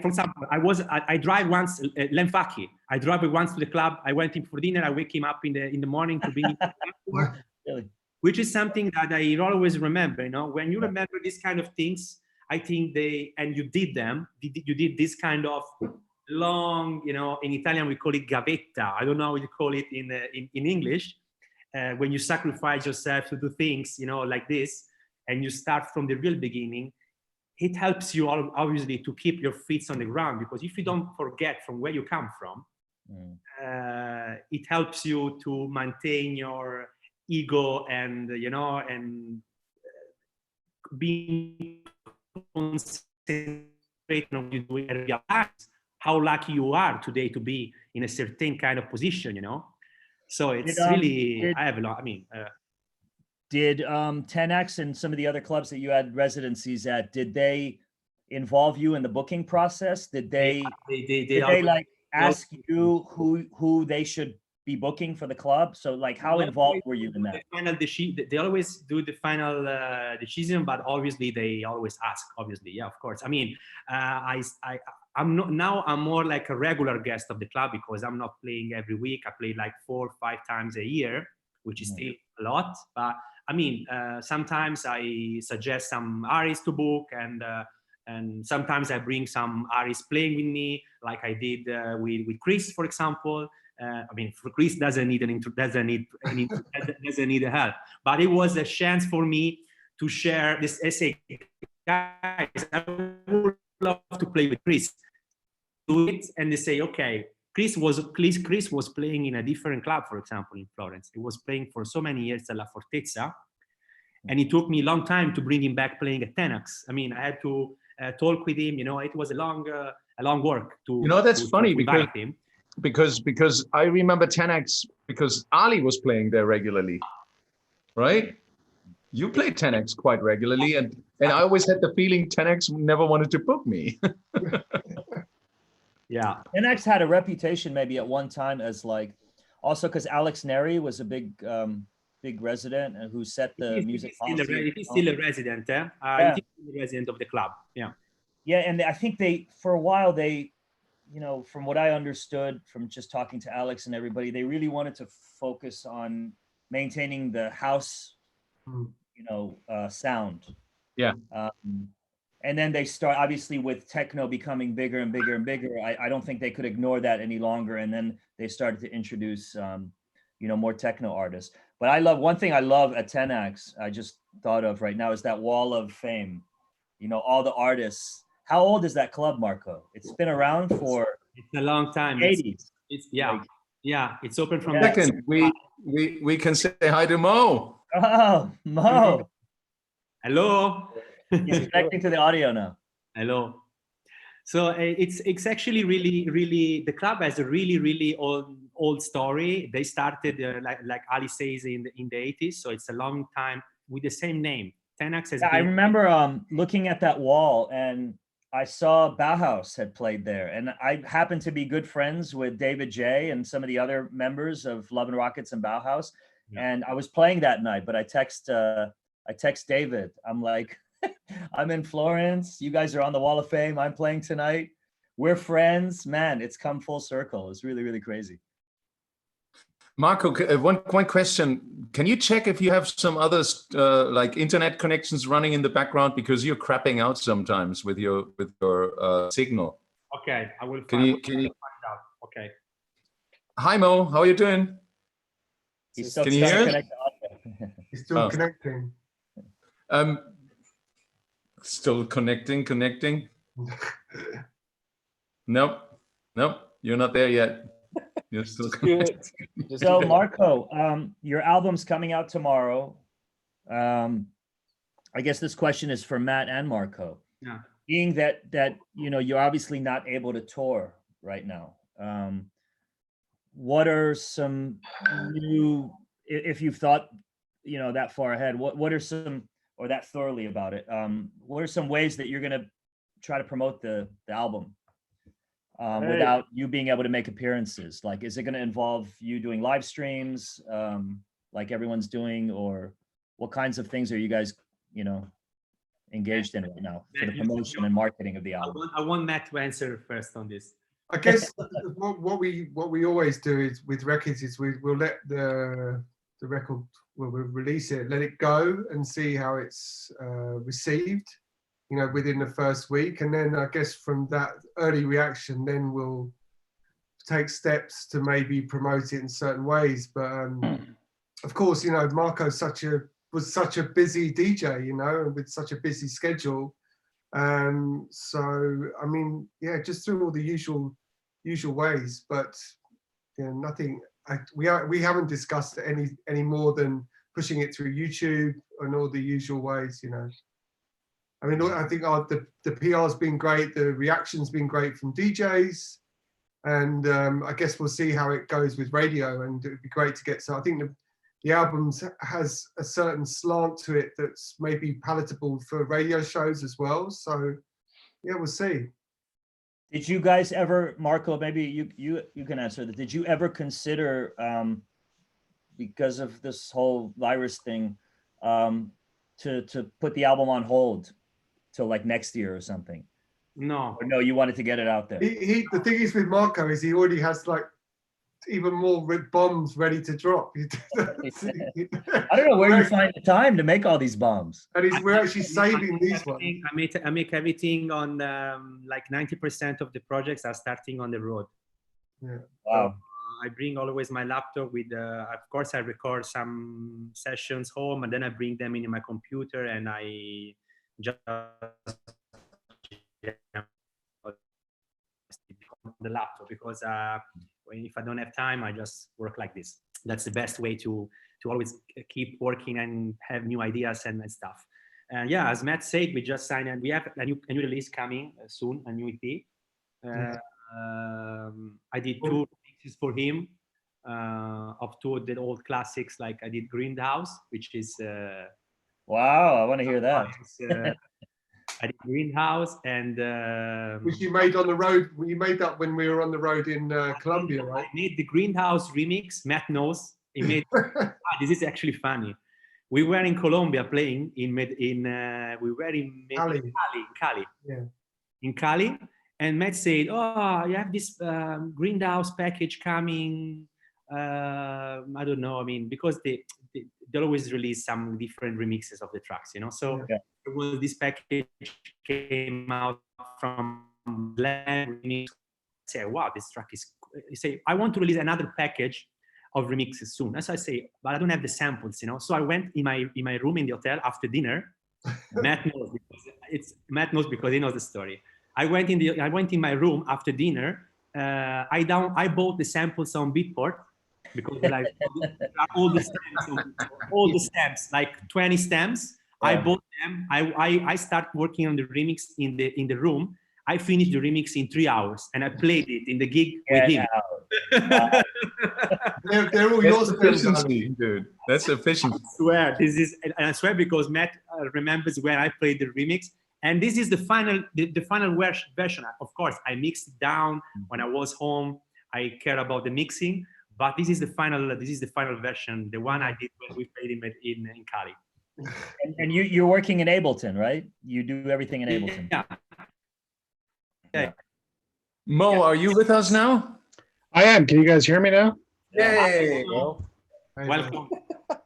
example, I drive once Lemfaki. I drive once to the club. I went in for dinner. I wake him up in the morning to bring him to work, which is something that I always remember. You know, when you remember these kind of things, I think you did them. You did this kind of long, you know, in Italian we call it gavetta. I don't know how you call it in English. When you sacrifice yourself to do things, you know, like this, and you start from the real beginning, it helps you obviously to keep your feet on the ground, because if you don't forget from where you come from, it helps you to maintain your ego and, you know, and being concentrated on what you do and realize how lucky you are today to be in a certain kind of position, you know. So it's really, I have a lot. I mean, did 10X and some of the other clubs that you had residencies at, did they involve you in the booking process? Did they like ask you who they should be booking for the club? So like, how involved were you in that? They always do the final decision, but obviously they always ask. Obviously, yeah, of course. I mean, I'm more like a regular guest of the club, because I'm not playing every week. I play like 4 or 5 times a year, which is still a lot. But I mean, sometimes I suggest some artists to book, and sometimes I bring some artists playing with me, like I did with Chris, for example. I mean, for Chris doesn't need help, but it was a chance for me to share this essay. Guys, I would love to play with Chris. Do it, and they say, okay. Chris was playing in a different club, for example, in Florence. He was playing for so many years at La Fortezza, and it took me a long time to bring him back playing at 10X. I mean, I had to talk with him. You know, it was a long work to. You know, that's funny because I remember 10X because Ali was playing there regularly, right? You played 10X quite regularly, and I always had the feeling 10X never wanted to book me. Yeah. 10X had a reputation maybe at one time as like, also because Alex Neri was a big resident and who set the music policy. He's still a resident, He's still a resident of the club. Yeah. Yeah, and I think for a while they, you know, from what I understood from just talking to Alex and everybody, they really wanted to focus on maintaining the house, you know, sound. Yeah. And then they start, obviously, with techno becoming bigger and bigger and bigger. I don't think they could ignore that any longer. And then they started to introduce, you know, more techno artists. But one thing I love at 10X, I just thought of right now, is that wall of fame. You know, all the artists. How old is that club, Marco? It's been around for... It's a long time. 80s. It's open from... Second, we can say hi to Mo. Oh, Mo. Hello. He's connecting to the audio now. Hello. So it's actually really the club has a really old story. They started like Ali says in the 80s, so it's a long time with the same name. 10X has been... I remember looking at that wall, and I saw Bauhaus had played there, and I happened to be good friends with David J and some of the other members of Love and Rockets and Bauhaus. Yeah. And I was playing that night, but I text David. I'm like, I'm in Florence. You guys are on the Wall of Fame. I'm playing tonight. We're friends, man. It's come full circle. It's really, really crazy. Marco, one question. Can you check if you have some other like internet connections running in the background, because you're crapping out sometimes with your signal? Okay, I will Can find, you find out. Okay. Hi Mo, how are you doing? He's still Can you hear us? connect to audio. He's still connecting. Still connecting. Nope, you're not there yet. You're still connecting. So Marco, your album's coming out tomorrow. I guess this question is for Matt and Marco. Yeah. Being that you know, you're obviously not able to tour right now. What are some new, if you've thought, you know, that far ahead, what are some, or that thoroughly about it, what are some ways that you're going to try to promote the album without you being able to make appearances? Like, is it going to involve you doing live streams like everyone's doing, or what kinds of things are you guys, you know, engaged in right now for the promotion and marketing of the album? I want Matt to answer first on this. I guess what we always do is with records is we'll let the record, we'll release it, let it go and see how it's received, you know, within the first week, and then I guess from that early reaction, then we'll take steps to maybe promote it in certain ways. But of course, you know, Marco was such a busy DJ, you know, and with such a busy schedule. So I mean, yeah, just through all the usual ways, but you know, nothing. We haven't discussed any more than pushing it through YouTube and all the usual ways, you know. I mean, I think the PR's been great, the reaction's been great from DJs, and I guess we'll see how it goes with radio, and it'd be great to get. So I think the album has a certain slant to it that's maybe palatable for radio shows as well. So yeah, we'll see. Did you guys ever, Marco, maybe you can answer that. Did you ever consider, because of this whole virus thing, to put the album on hold till like next year or something? No. Or no, you wanted to get it out there. The thing is with Marco is he already has like even more bombs ready to drop. I don't know where you find the time to make all these bombs. And we're actually saving these ones. I make everything on like 90% of the projects are starting on the road. Yeah. Wow. I bring always my laptop with, of course, I record some sessions home, and then I bring them in my computer, and I just the laptop, because if I don't have time, I just work like this. That's the best way to always keep working and have new ideas and stuff. And yeah, as Matt said, we just signed, and we have a new release coming soon, a new EP. I did 2 mixes for him of 2 of the old classics. Like I did Greenhouse, which is wow, I want to hear that. I did Greenhouse, and which you made on the road. You made that when we were on the road in Colombia, right? I made the Greenhouse remix. Matt knows. He made. This is actually funny. We were in Colombia playing in Cali. Yeah. In Cali, and Matt said, "Oh, you have this Greenhouse package coming. I don't know. I mean, because they always release some different remixes of the tracks, you know. So when this package came out from Blend Remix, I say, wow, this track is. You say, I want to release another package of remixes soon. As I say, but I don't have the samples, you know. So I went in my room in the hotel after dinner. Matt knows because he knows the story. I went in my room after dinner. I bought the samples on Beatport, because like all the stamps, like 20 stamps. Yeah. I bought them. I start working on the remix in the room. I finished the remix in 3 hours, and I played it in the gig with him. They're all yours, efficiency, dude. That's efficiency. I swear, I swear, because Matt remembers when I played the remix, And this is the final version. Of course, I mixed it down when I was home. I care about the mixing, but this is the final version, the one I did when we played in Cali. And you're working in Ableton, right? You do everything in Ableton. Yeah. Mo, are you with us now? I am. Can you guys hear me now? Yay! Welcome.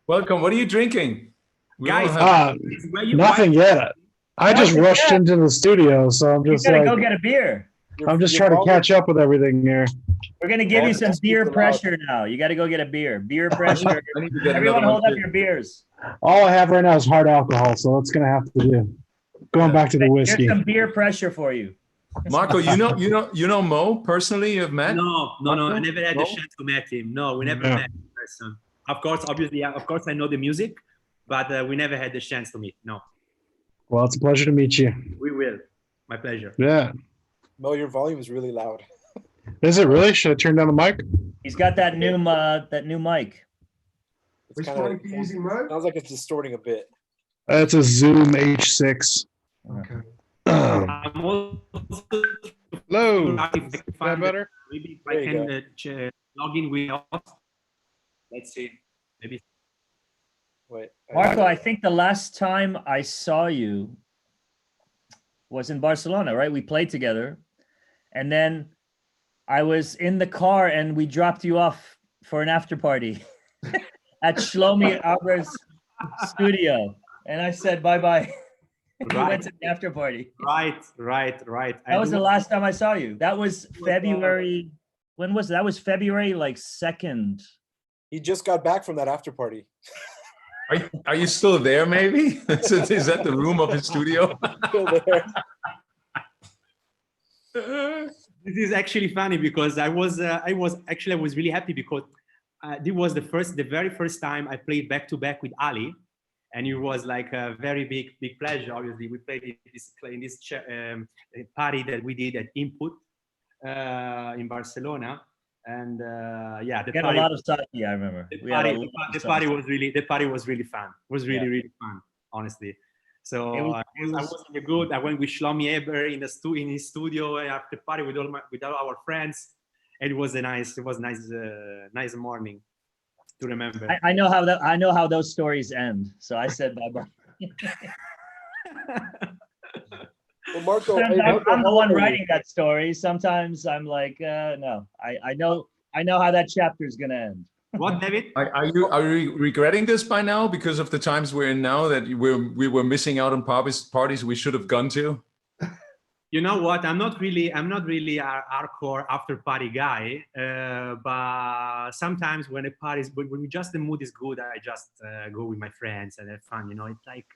Welcome. What are you drinking? We all Guys, have- Nothing yet. I just rushed into the studio, so I'm You just gotta like, go get a beer. I'm just trying to catch up with everything here. We're gonna give you some That's beer super loud. pressure now. You gotta go get a beer. Beer pressure. I need to get Everyone another hold one up too. your beers. All I have right now is hard alcohol, so that's gonna have to do. Going back to the Here's whiskey. some beer pressure for you. Marco, you know Mo personally. You've met? No, I Marco? never had the No? chance to meet him. No, we never Yeah. met in person. Of course, I know the music, but we never had the chance to meet. No, Well, it's a pleasure to meet you. we will. My pleasure. Yeah. Mo, your volume is really loud. Is it really? Should I turn down the mic? He's got that new mic. It's Which kind one of are you using, Mo? sounds like it's distorting a bit. It's a Zoom H6. Okay. I'm also Hello. if I can Is that find better? maybe if There I you can log in with us. Let's see. Maybe. Wait, Marco, I think the last time I saw you was in Barcelona, right? We played together. And then I was in the car and we dropped you off for an after party at Shlomi Abra's studio. And I said, bye-bye. We went to the after party. Right. That was the last time I saw you. That was February. When was that? That was February like 2nd. he just got back from that after party. Are you still there? Maybe is that the room of his studio? Still there. This is actually funny because I was really happy because this was the very first time I played back to back with Ali, and it was like a very big pleasure. Obviously, we played in this party that we did at Input in Barcelona, and yeah, We had a lot of sake, I remember. the We had a party, lot the of party sake. was really fun. It was really fun, honestly. So It was- I was in the good. I went with Shlomi Eber in his studio after party with all our friends. And it was nice morning to remember. I know how those stories end. So I said bye-bye. Well, Marco, Sometimes hey, Marco, I'm the how one old are you? writing that story. Sometimes I'm like, no, I know how that chapter is gonna end. What, David? Are you regretting this by now because of the times we're in now that we were missing out on parties we should have gone to? You know what? I'm not really a hardcore after party guy. But sometimes when the mood is good, I just go with my friends and have fun. You know, it's like.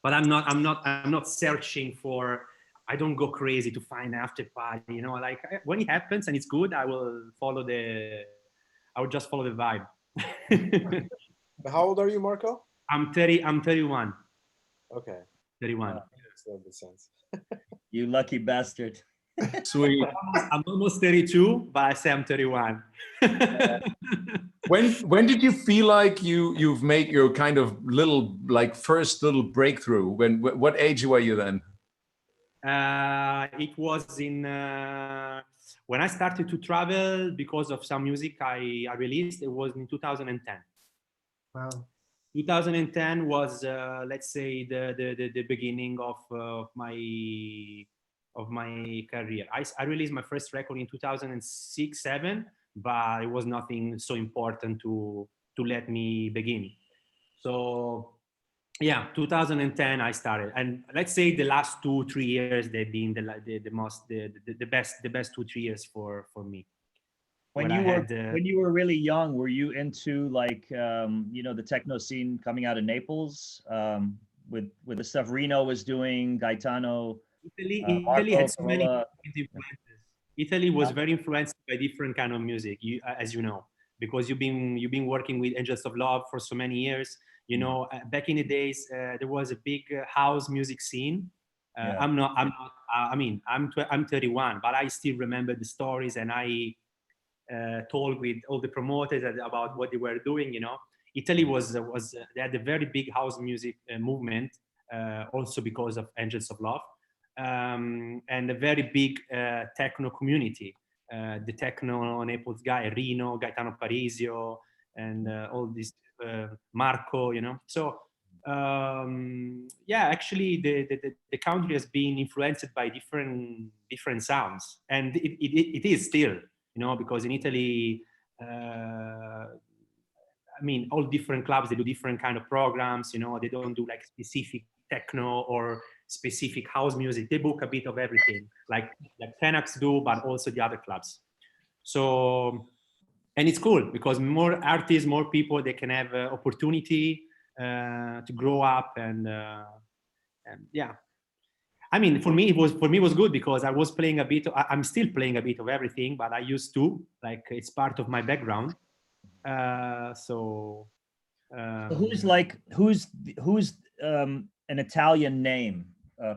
But I'm not searching for. I don't go crazy to find after party. You know, like when it happens and it's good, I will just follow the vibe. How old are you, Marco? I'm 31. Okay, 31. that makes sense. You lucky bastard. Sweet. I'm almost 32, but I say I'm 31. When did you feel like you've made your kind of first little breakthrough? What age were you then? It was when I started to travel because of some music I released. It was in 2010. Wow. 2010 was let's say the beginning of my career. I released my first record in 2006-7, but it was nothing so important to let me begin. So yeah, 2010 I started, and let's say the last 2-3 years they've been the best 2-3 years for me. When you were really young, were you into like the techno scene coming out of Naples with the stuff Reno was doing, Gaetano? Italy had so many Carola. influences. Italy was very influenced by different kind of music, as you know, because you've been working with Angels of Love for so many years. You know, back in the days, there was a big house music scene. I'm 31, but I still remember the stories, and I told with all the promoters about what they were doing. You know, Italy was they had a very big house music movement also because of Angels of Love, and a very big techno community. The techno Naples guy, Rino, Gaetano Parisio, and all these Marco, you know. So yeah, actually the country has been influenced by different sounds, and it is still, you know, because in Italy, I mean, all different clubs, they do different kind of programs, you know, they don't do like specific techno or specific house music. They book a bit of everything, like Tenax do, but also the other clubs. So, and it's cool because more artists, more people, they can have opportunity to grow up, and yeah. I mean, for me it was good because I was playing a bit. I'm still playing a bit of everything, but I used to, like, it's part of my background. So who's an Italian name,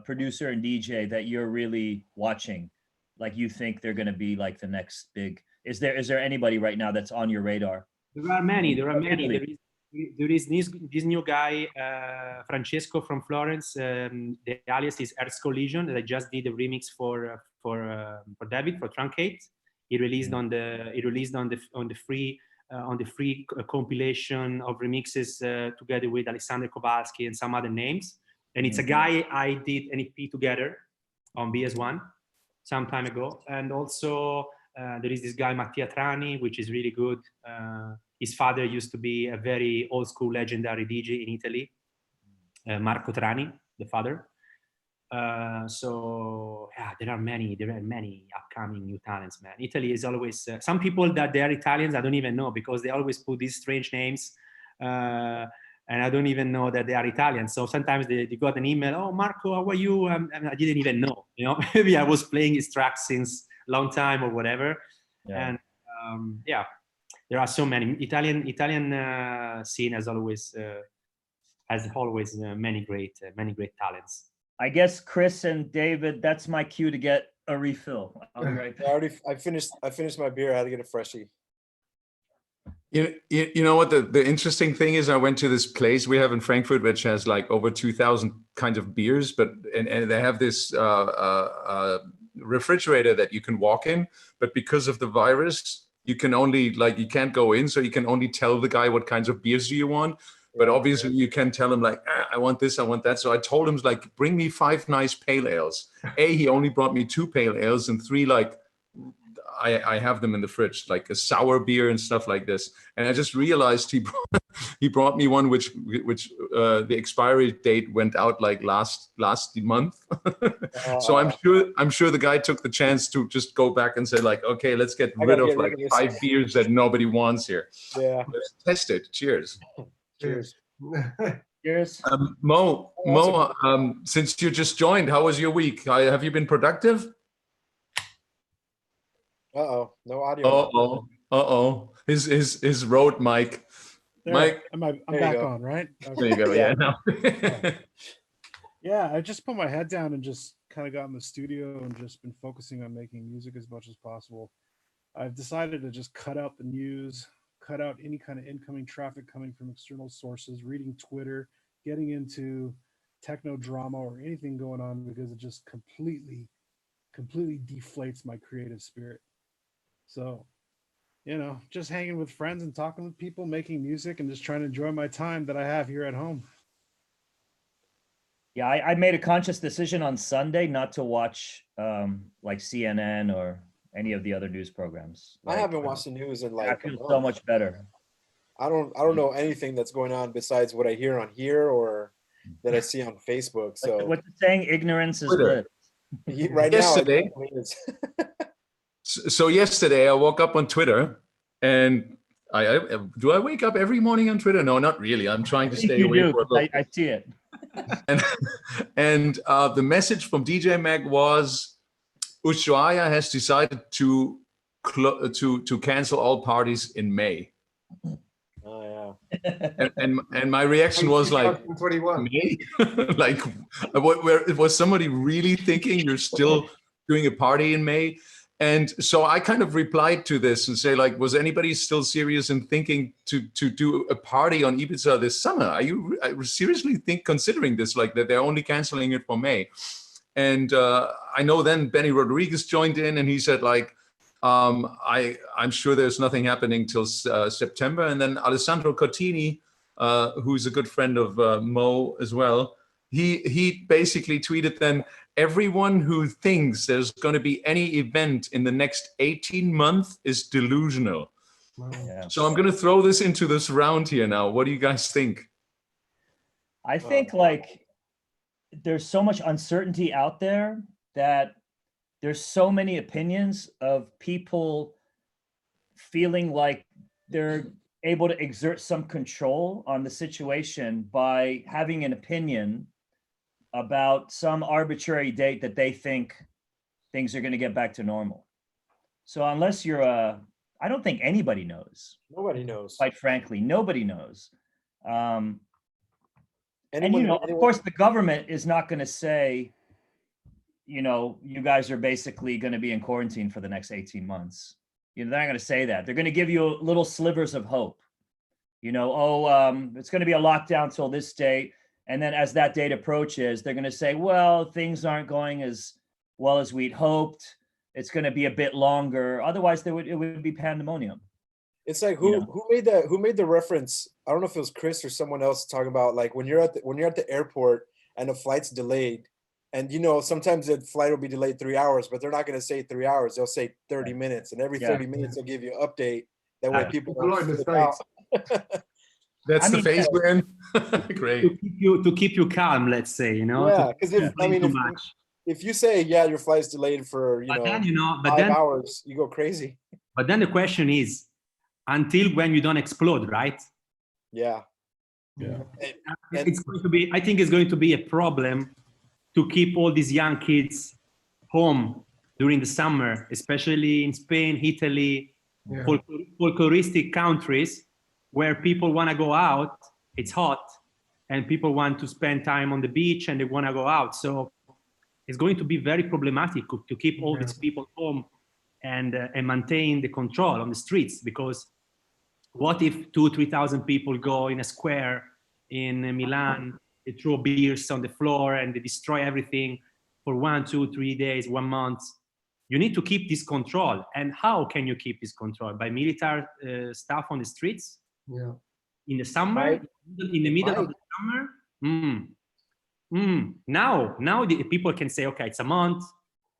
producer and DJ that you're really watching? Like, you think they're going to be like the next big? Is there anybody right now that's on your radar? There are many. There is this new guy, Francesco from Florence. The alias is Earth Collision, that I just did a remix for David, for Truncate. He released on the free compilation of remixes together with Alexander Kowalski and some other names. And it's a guy I did an EP together on BS1 some time ago. And also there is this guy Mattia Trani, which is really good. His father used to be a very old school legendary DJ in Italy, Marco Trani, the father. So yeah, there are many upcoming new talents, man. Italy is always some people that they are Italians, I don't even know, because they always put these strange names, and I don't even know that they are Italian. So sometimes they got an email, oh Marco, how are you? And I didn't even know, you know. Maybe I was playing his tracks since a long time or whatever. Yeah. And yeah, there are so many. Italian scene has always many great talents. I guess Chris and David, that's my cue to get a refill. I'll be right back. I finished my beer. I had to get a freshie. You know what the interesting thing is? I went to this place we have in Frankfurt, which has like over 2,000 kinds of beers, and they have this refrigerator that you can walk in, but because of the virus, you can't go in, so you can only tell the guy what kinds of beers do you want. But obviously you can tell him like, I want this, I want that. So I told him, like, bring me 5 nice pale ales. He only brought me 2 pale ales and 3, like, I have them in the fridge, like a sour beer and stuff like this. And I just realized he brought me one which the expiry date went out like last month. So I'm sure the guy took the chance to just go back and say like, okay, let's get rid of like 5 beers that nobody wants here. Yeah. Let's test it. Cheers. Cheers. Cheers. Mo, since you just joined, how was your week? Have you been productive? No audio. His Rode mic. There, Mike, I'm back on, right? Okay. there you go. Yeah. No. Yeah, I just put my head down and just kind of got in the studio and just been focusing on making music as much as possible. I've decided to just cut out the news, cut out any kind of incoming traffic coming from external sources, reading Twitter, getting into techno drama or anything going on, because it just completely deflates my creative spirit. So, you know, just hanging with friends and talking with people, making music, and just trying to enjoy my time that I have here at home. Yeah, I made a conscious decision on Sunday not to watch like CNN or any of the other news programs. I haven't watched the news in like I feel so much better. I don't know anything that's going on besides what I hear on here or that I see on Facebook. So what you're saying, ignorance is good. Right yesterday, now, so yesterday I woke up on Twitter, and do I wake up every morning on Twitter? No, not really. I'm trying to stay away. I see it. And the message from DJ Mag was, Ushuaia has decided to cancel all parties in May. Oh yeah. And my reaction was like, May? Like, was somebody really thinking you're still doing a party in May? And so I kind of replied to this and say, like, was anybody still serious in thinking to do a party on Ibiza this summer? Are you seriously considering this, like that they're only canceling it for May? And I know then Benny Rodriguez joined in and he said, like, I'm sure there's nothing happening till September. And then Alessandro Cottini, who's a good friend of Mo as well, he basically tweeted then, everyone who thinks there's going to be any event in the next 18 months is delusional. Yeah. So I'm going to throw this into this round here now. What do you guys think? I think like there's so much uncertainty out there that there's so many opinions of people feeling like they're able to exert some control on the situation by having an opinion about some arbitrary date that they think things are going to get back to normal. So unless you're I don't think anybody knows. Nobody knows. Quite frankly, nobody knows. And Anyone, you know, of course, the government is not going to say, you know, you guys are basically going to be in quarantine for the next 18 months. You know, they're not going to say that. They're going to give you little slivers of hope. You know, it's going to be a lockdown till this date. And then as that date approaches, they're going to say, well, things aren't going as well as we'd hoped. It's going to be a bit longer. Otherwise, it would be pandemonium. It's like who made the reference? I don't know if it was Chris or someone else talking about like when you're at the airport and the flight's delayed, and you know sometimes the flight will be delayed 3 hours, but they're not going to say 3 hours. They'll say 30 minutes, and every 30 minutes they'll give you an update. That way people don't flip out. That's the phase we're in. Great. To keep you calm, let's say, you know. Yeah, because if you say your flight's delayed for 5 hours, you go crazy. But then the question is, until when you don't explode, right? Yeah. Yeah. It's going to be. I think it's going to be a problem to keep all these young kids home during the summer, especially in Spain, Italy, folkloristic countries where people want to go out. It's hot, and people want to spend time on the beach, and they want to go out. So it's going to be very problematic to keep all these people home and maintain the control on the streets. Because what if 2,000-3,000 people go in a square in Milan, they throw beers on the floor and they destroy everything for 1, 2, 3 days, 1 month? You need to keep this control. And how can you keep this control? By military stuff on the streets? Yeah. In the summer? In the middle of the summer? Now the people can say, okay, it's a month,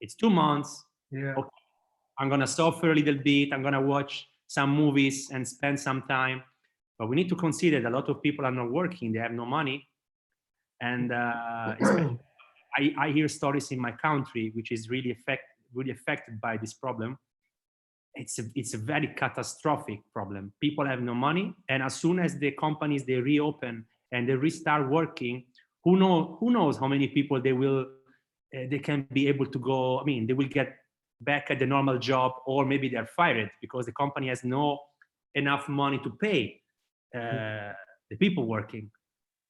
it's 2 months. Yeah. Okay, I'm going to suffer a little bit. I'm going to watch some movies and spend some time. But we need to consider that a lot of people are not working. They have no money. And I hear stories in my country, which is really affected by this problem. It's a very catastrophic problem. People have no money. And as soon as the companies, they reopen and they restart working, who knows how many people they can be able to go. I mean, they will get back at the normal job, or maybe they're fired because the company has no enough money to pay the people working.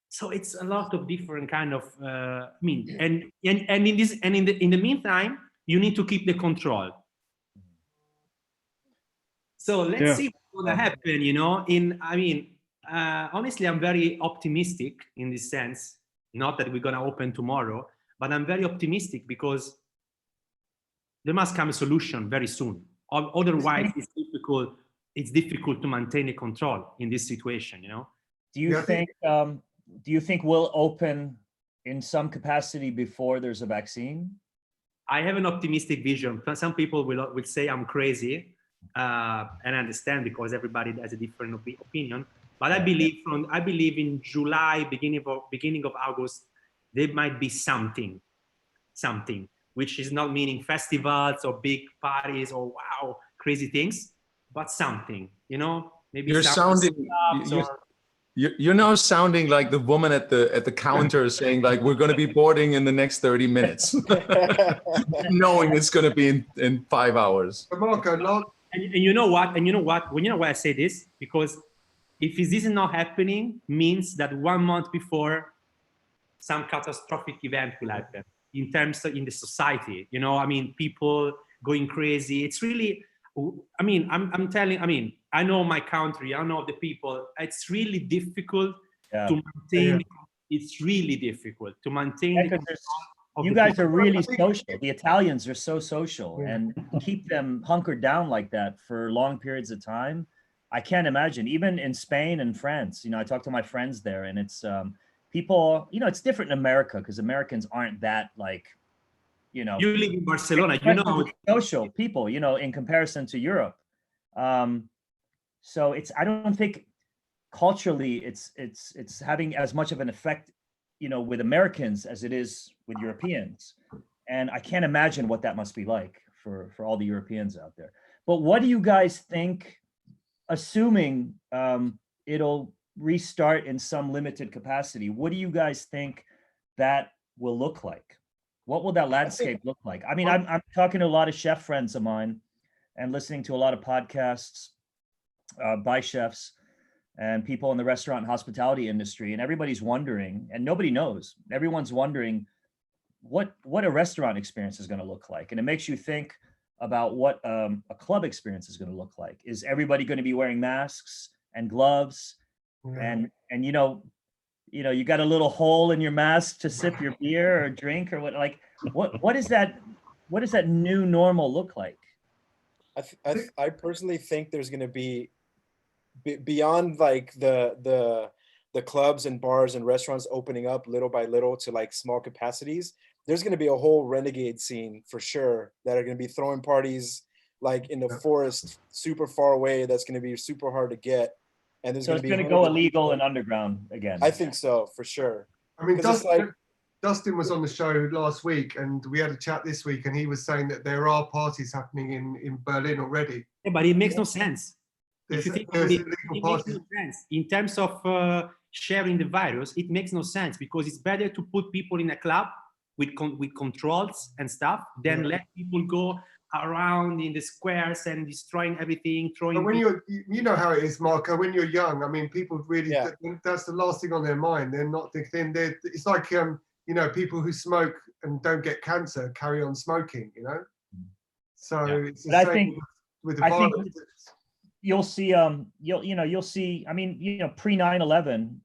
So it's a lot of different kind of and in the meantime, you need to keep the control. So let's see what's gonna happen. You know, honestly, I'm very optimistic in this sense. Not that we're gonna open tomorrow, but I'm very optimistic because there must come a solution very soon. Otherwise, it's difficult to maintain a control in this situation, you know? Do you think we'll open in some capacity before there's a vaccine? I have an optimistic vision. Some people will say I'm crazy, and I understand because everybody has a different opinion. But I believe in July, beginning of August, there might be something, which is not meaning festivals or big parties or wow, crazy things, but something, you know, maybe you're now sounding like the woman at the counter saying like, we're going to be boarding in the next 30 minutes, knowing it's going to be in 5 hours. And you know what? Well, you know why I say this? Because if this is not happening, means that 1 month before some catastrophic event will happen in the society. You know, I mean, people going crazy. It's really, I mean, I'm telling, I mean, I know my country, I know the people. It's really difficult to maintain. It's really difficult to maintain the control of you the guys people. are really social. The Italians are so social, and keep them hunkered down like that for long periods of time. I can't imagine. Even in Spain and France, you know, I talk to my friends there, and it's people. You know, it's different in America because Americans aren't that like, you know. You live in Barcelona, you know. Social people, you know, in comparison to Europe. So it's, I don't think culturally it's having as much of an effect, you know, with Americans as it is with Europeans. And I can't imagine what that must be like for all the Europeans out there. But what do you guys think, assuming it'll restart in some limited capacity, what do you guys think that will look like? What will that landscape look like? I mean, I'm talking to a lot of chef friends of mine and listening to a lot of podcasts by chefs and people in the restaurant and hospitality industry, and everybody's wondering, and nobody knows, everyone's wondering what a restaurant experience is going to look like. And it makes you think about what a club experience is going to look like. Is everybody going to be wearing masks and gloves? And you know, you got a little hole in your mask to sip your beer or drink or what? Like, what is that? What does that new normal look like? I personally think there's going to be beyond like the clubs and bars and restaurants opening up little by little to like small capacities. There's going to be a whole renegade scene for sure that are going to be throwing parties like in the forest super far away. That's going to be super hard to get. And there's going to go illegal and underground again. I think so, for sure. I mean, Dustin was on the show last week, and we had a chat this week, and he was saying that there are parties happening in Berlin already. Yeah, but it makes no sense. There's If you think illegal it parties. makes no sense. In terms of sharing the virus, it makes no sense because it's better to put people in a club with controls and stuff than let people go around in the squares and destroying everything, throwing. But when you know how it is, Marco, when you're young, I mean, people really, that's the last thing on their mind. They're not thinking, it's like, you know, people who smoke and don't get cancer carry on smoking, you know? So it's the same with the virus. You'll see, you'll see, I mean, you know, pre 9/11,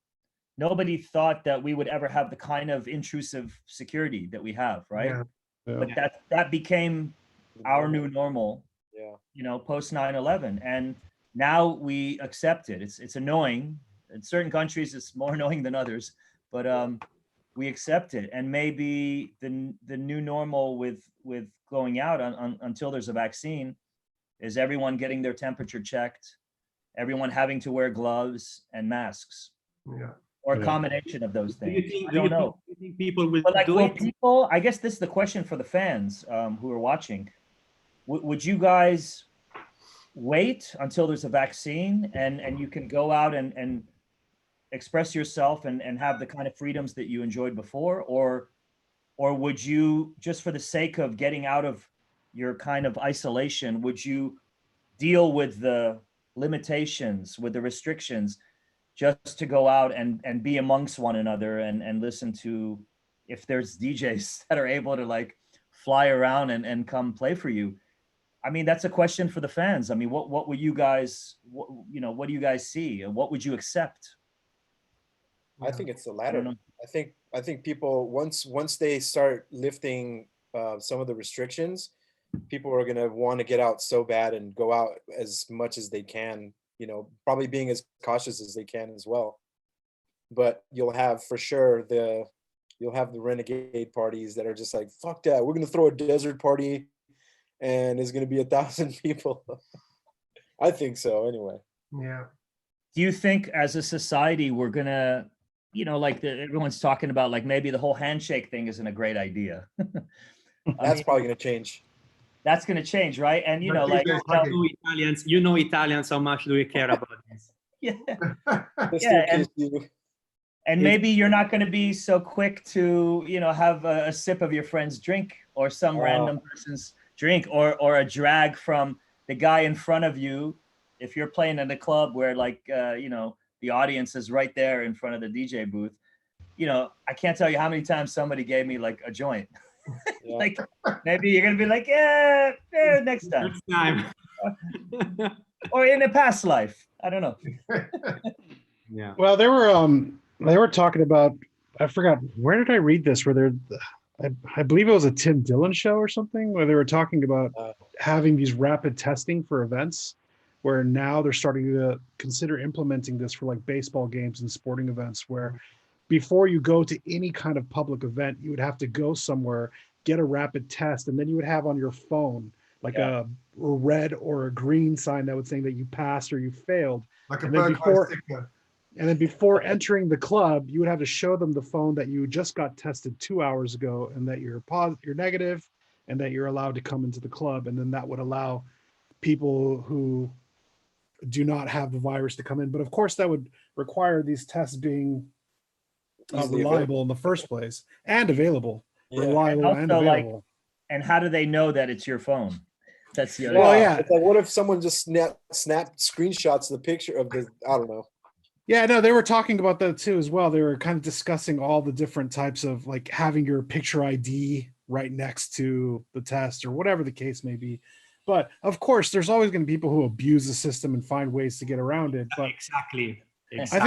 nobody thought that we would ever have the kind of intrusive security that we have, right? But that became our new normal, you know, post 9/11, and now we accept it. It's annoying. In certain countries, it's more annoying than others, but we accept it. And maybe the new normal with going out until there's a vaccine is everyone getting their temperature checked, everyone having to wear gloves and masks, or a combination of those things. I don't know. Do you think people will do it? People, I guess this is the question for the fans who are watching. Would you guys wait until there's a vaccine and you can go out and express yourself and have the kind of freedoms that you enjoyed before? Or would you, just for the sake of getting out of your kind of isolation, would you deal with the limitations, with the restrictions, just to go out and be amongst one another and listen to, if there's DJs that are able to like fly around and come play for you? I mean, that's a question for the fans. I mean, what would you guys, what do you guys see, and what would you accept? I think it's the latter. I think people, once they start lifting some of the restrictions, people are going to want to get out so bad and go out as much as they can, you know, probably being as cautious as they can as well. But you'll have for sure you'll have the renegade parties that are just like, fuck that, we're going to throw a desert party and there's going to be 1,000 people. I think so anyway. Yeah. Do you think as a society we're going to, you know, like everyone's talking about, like maybe the whole handshake thing isn't a great idea? That's probably going to change. That's going to change, right? And, you know, like, you know Italians, how much do we care about this? And maybe you're not going to be so quick to, you know, have a sip of your friend's drink or some random person's drink, or a drag from the guy in front of you. If you're playing in a club where, like, you know, the audience is right there in front of the DJ booth, you know, I can't tell you how many times somebody gave me like a joint, Yeah. Like maybe you're gonna be like, yeah, next time, Next time. or in a past life. I don't know. Yeah. Well, they were talking about, I forgot, where did I read this? Where I believe it was a Tim Dillon show or something, where they were talking about having these rapid testing for events, where now they're starting to consider implementing this for like baseball games and sporting events, where before you go to any kind of public event, you would have to go somewhere, get a rapid test, and then you would have on your phone like a red or a green sign that would say that you passed or you failed. Like a And then Burglar sticker. And then before entering the club, you would have to show them the phone that you just got tested 2 hours ago and that you're negative and that you're allowed to come into the club. And then that would allow people who do not have the virus to come in. But of course, that would require these tests being reliable in the first place and available. Yeah. Reliable and Also, like, available. and how do they know that it's your phone? That's the other. Well, yeah. It's like, what if someone just snapped screenshots of the picture of the, I don't know. Yeah, no, they were talking about that too as well. They were kind of discussing all the different types of like having your picture ID right next to the test or whatever the case may be. But of course, there's always going to be people who abuse the system and find ways to get around it. But Exactly. I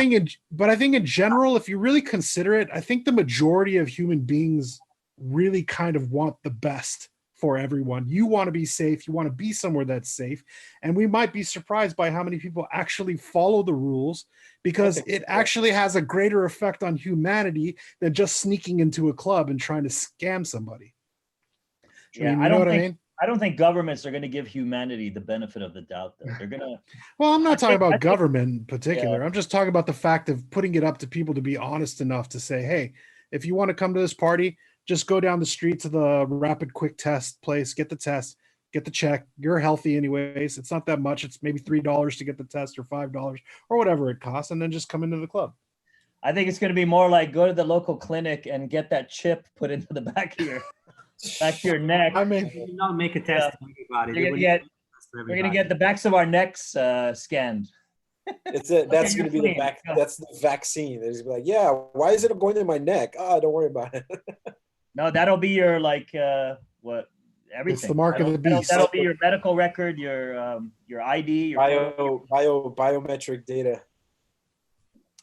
think in general, if you really consider it, I think the majority of human beings really kind of want the best for everyone. You want to be safe. You want to be somewhere that's safe. And we might be surprised by how many people actually follow the rules, because it actually has a greater effect on humanity than just sneaking into a club and trying to scam somebody. Yeah, you know what I mean? I don't think governments are going to give humanity the benefit of the doubt, though. They're going to. Well, I'm not talking about I think- government in particular. I'm just talking about the fact of putting it up to people to be honest enough to say, hey, if you want to come to this party, just go down the street to the rapid quick test place, get the test, get the check. You're healthy anyways. It's not that much. It's maybe $3 to get the test or $5 or whatever it costs, and then just come into the club. I think it's going to be more like go to the local clinic and get that chip put into the back of your neck. I mean, They will not make a test for everybody. We're gonna get the backs of our necks scanned. It's it. That's Okay, going to you're be the clean. vac. That's the vaccine. They're just be like, yeah, why is it going in my neck? Ah, don't worry about it. No, that'll be your what everything. It's the mark of the beast. That'll be your medical record, your ID, your Biometric data.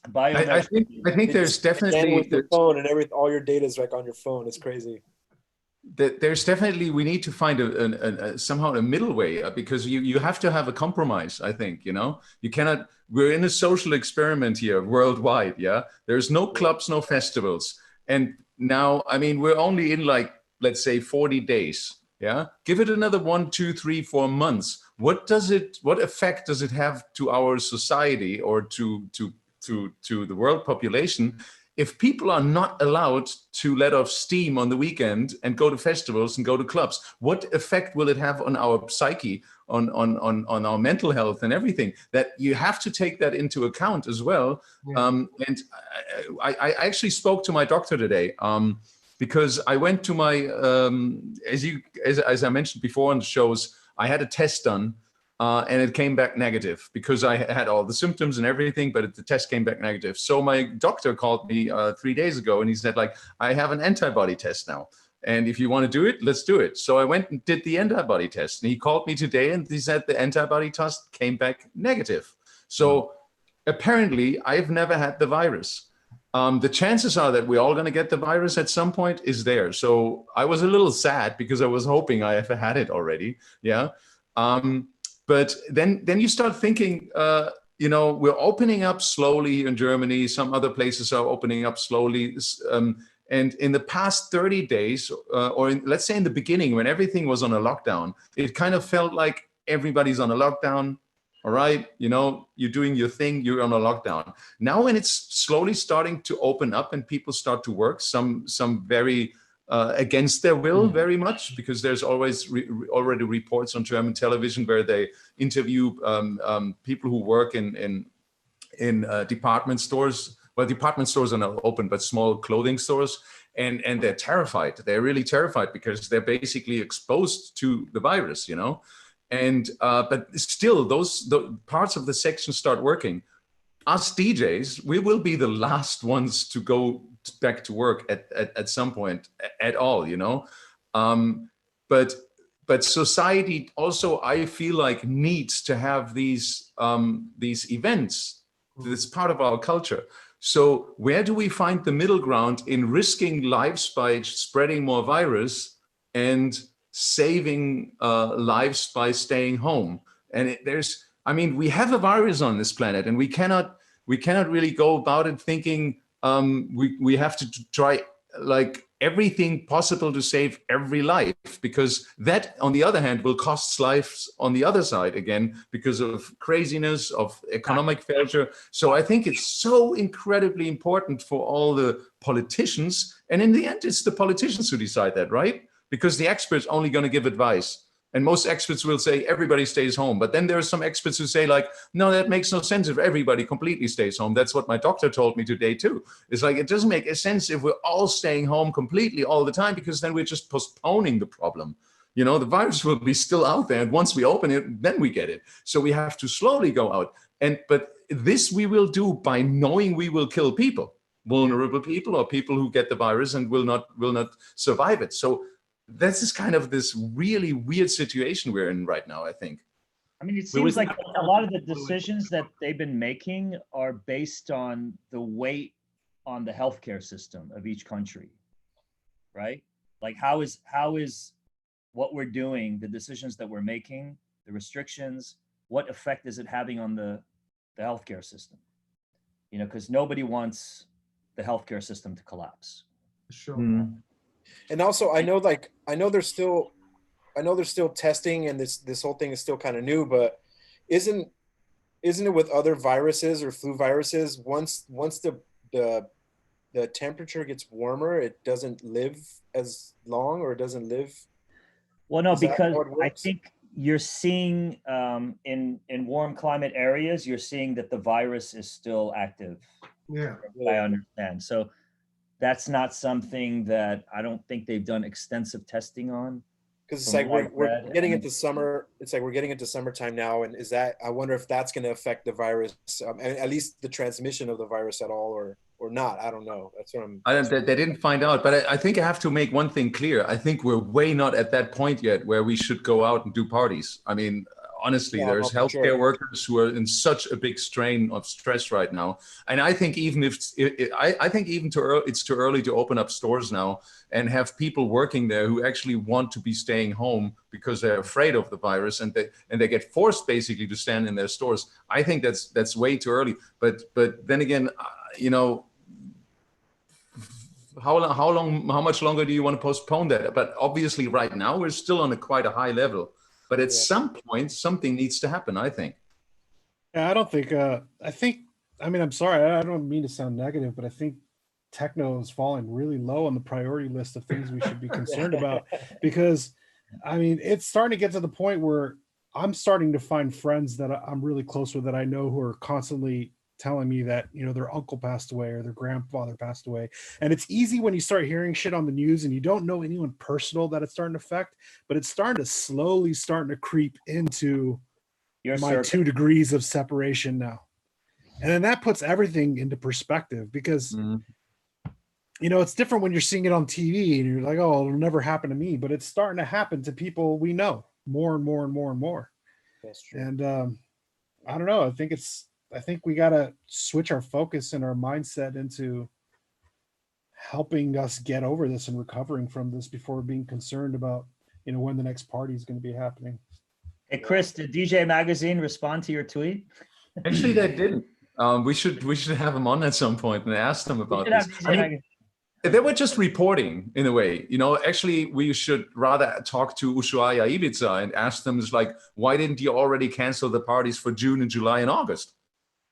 biometric. I think there's Scan definitely with your phone and all your data is like on your phone. It's crazy. there's definitely, we need to find a somehow a middle way, because you have to have a compromise. I think, you cannot. We're in a social experiment here worldwide. Yeah, there's no clubs, no festivals, and now I mean we're only in like, let's say 40 days. Yeah, give it another 1, 2, 3, 4 months. What effect does it have to our society or to the world population if people are not allowed to let off steam on the weekend and go to festivals and go to clubs? What effect will it have on our psyche, on our mental health and everything? That you have to take that into account as well. Yeah. And I actually spoke to my doctor today, because I went to my, as I mentioned before on the shows, I had a test done. And it came back negative because I had all the symptoms and everything, but the test came back negative. So my doctor called me 3 days ago and he said, like, I have an antibody test now. And if you want to do it, let's do it. So I went and did the antibody test. And he called me today and he said the antibody test came back negative. So apparently I've never had the virus. The chances are that we're all going to get the virus at some point is there. So I was a little sad because I was hoping I have had it already. Yeah. But then you start thinking, we're opening up slowly in Germany. Some other places are opening up slowly. And in the past 30 days, let's say in the beginning, when everything was on a lockdown, it kind of felt like everybody's on a lockdown. All right, you're doing your thing, you're on a lockdown. Now when it's slowly starting to open up and people start to work, some very against their will very much, because there's always already reports on German television where they interview people who work in department stores. Well, department stores are not open, but small clothing stores, and they're terrified. They're really terrified because they're basically exposed to the virus, And but still, the parts of the section start working. Us DJs, we will be the last ones to go back to work at some point at all, you know. But society also, I feel like, needs to have these events. That's part of our culture. So where do we find the middle ground in risking lives by spreading more virus and saving lives by staying home? And I mean, we have a virus on this planet, and we cannot really go about it thinking we have to try like everything possible to save every life, because that, on the other hand, will cost lives on the other side again because of craziness, of economic failure. So I think it's so incredibly important for all the politicians, and in the end, it's the politicians who decide that, right? Because the experts only going to give advice. And most experts will say everybody stays home. But then there are some experts who say like, no, that makes no sense if everybody completely stays home. That's what my doctor told me today too. It's like, it doesn't make a sense if we're all staying home completely all the time, because then we're just postponing the problem. You know, the virus will be still out there. And once we open it, then we get it. So we have to slowly go out. But this we will do by knowing we will kill people, vulnerable people, or people who get the virus and will not survive it. So this is kind of this really weird situation we're in right now, I think. I mean, it seems like a lot of the decisions that they've been making are based on the weight on the healthcare system of each country, right? Like how is what we're doing, the decisions that we're making, the restrictions, what effect is it having on the healthcare system? You know, because nobody wants the healthcare system to collapse. Sure. Mm. And also, I know they're still testing, and this whole thing is still kind of new. But isn't it with other viruses or flu viruses? Once the temperature gets warmer, it doesn't live as long, or it doesn't live. Well, no, because I think you're seeing in warm climate areas, you're seeing that the virus is still active. Yeah, Yeah. I understand. So that's not something that I don't think they've done extensive testing on. Because it's like we're getting into summer. It's like we're getting into summertime now, and I wonder if that's going to affect the virus, at least the transmission of the virus at all, or not. I don't know. That's what They didn't find out, but I think I have to make one thing clear. I think we're way not at that point yet where we should go out and do parties. I mean, honestly, Yeah, there's healthcare workers who are in such a big strain of stress right now. And I think even it's too early to open up stores now and have people working there who actually want to be staying home because they're afraid of the virus, and they get forced basically to stand in their stores. I think that's way too early. But then again, you know, how much longer do you want to postpone that? But obviously right now we're still on quite a high level. But at some point, something needs to happen, I think. Yeah, I don't think, I mean, I'm sorry, I don't mean to sound negative, but I think techno is falling really low on the priority list of things we should be concerned about, because, I mean, it's starting to get to the point where I'm starting to find friends that I'm really close with that I know who are constantly telling me that, you know, their uncle passed away or their grandfather passed away. And it's easy when you start hearing shit on the news and you don't know anyone personal that it's starting to affect, but it's starting to creep into my 2 degrees of separation now. And then that puts everything into perspective, because you know, it's different when you're seeing it on TV and you're like, oh, it'll never happen to me, but it's starting to happen to people we know more and more and more and more. That's true. And I don't know, I think we got to switch our focus and our mindset into helping us get over this and recovering from this before being concerned about, you know, when the next party is going to be happening. Hey, Chris, did DJ Magazine respond to your tweet? Actually, they didn't. We should have them on at some point and ask them about this. I mean, they were just reporting in a way, you know. Actually, we should rather talk to Ushuaia Ibiza and ask them, like, why didn't you already cancel the parties for June and July and August?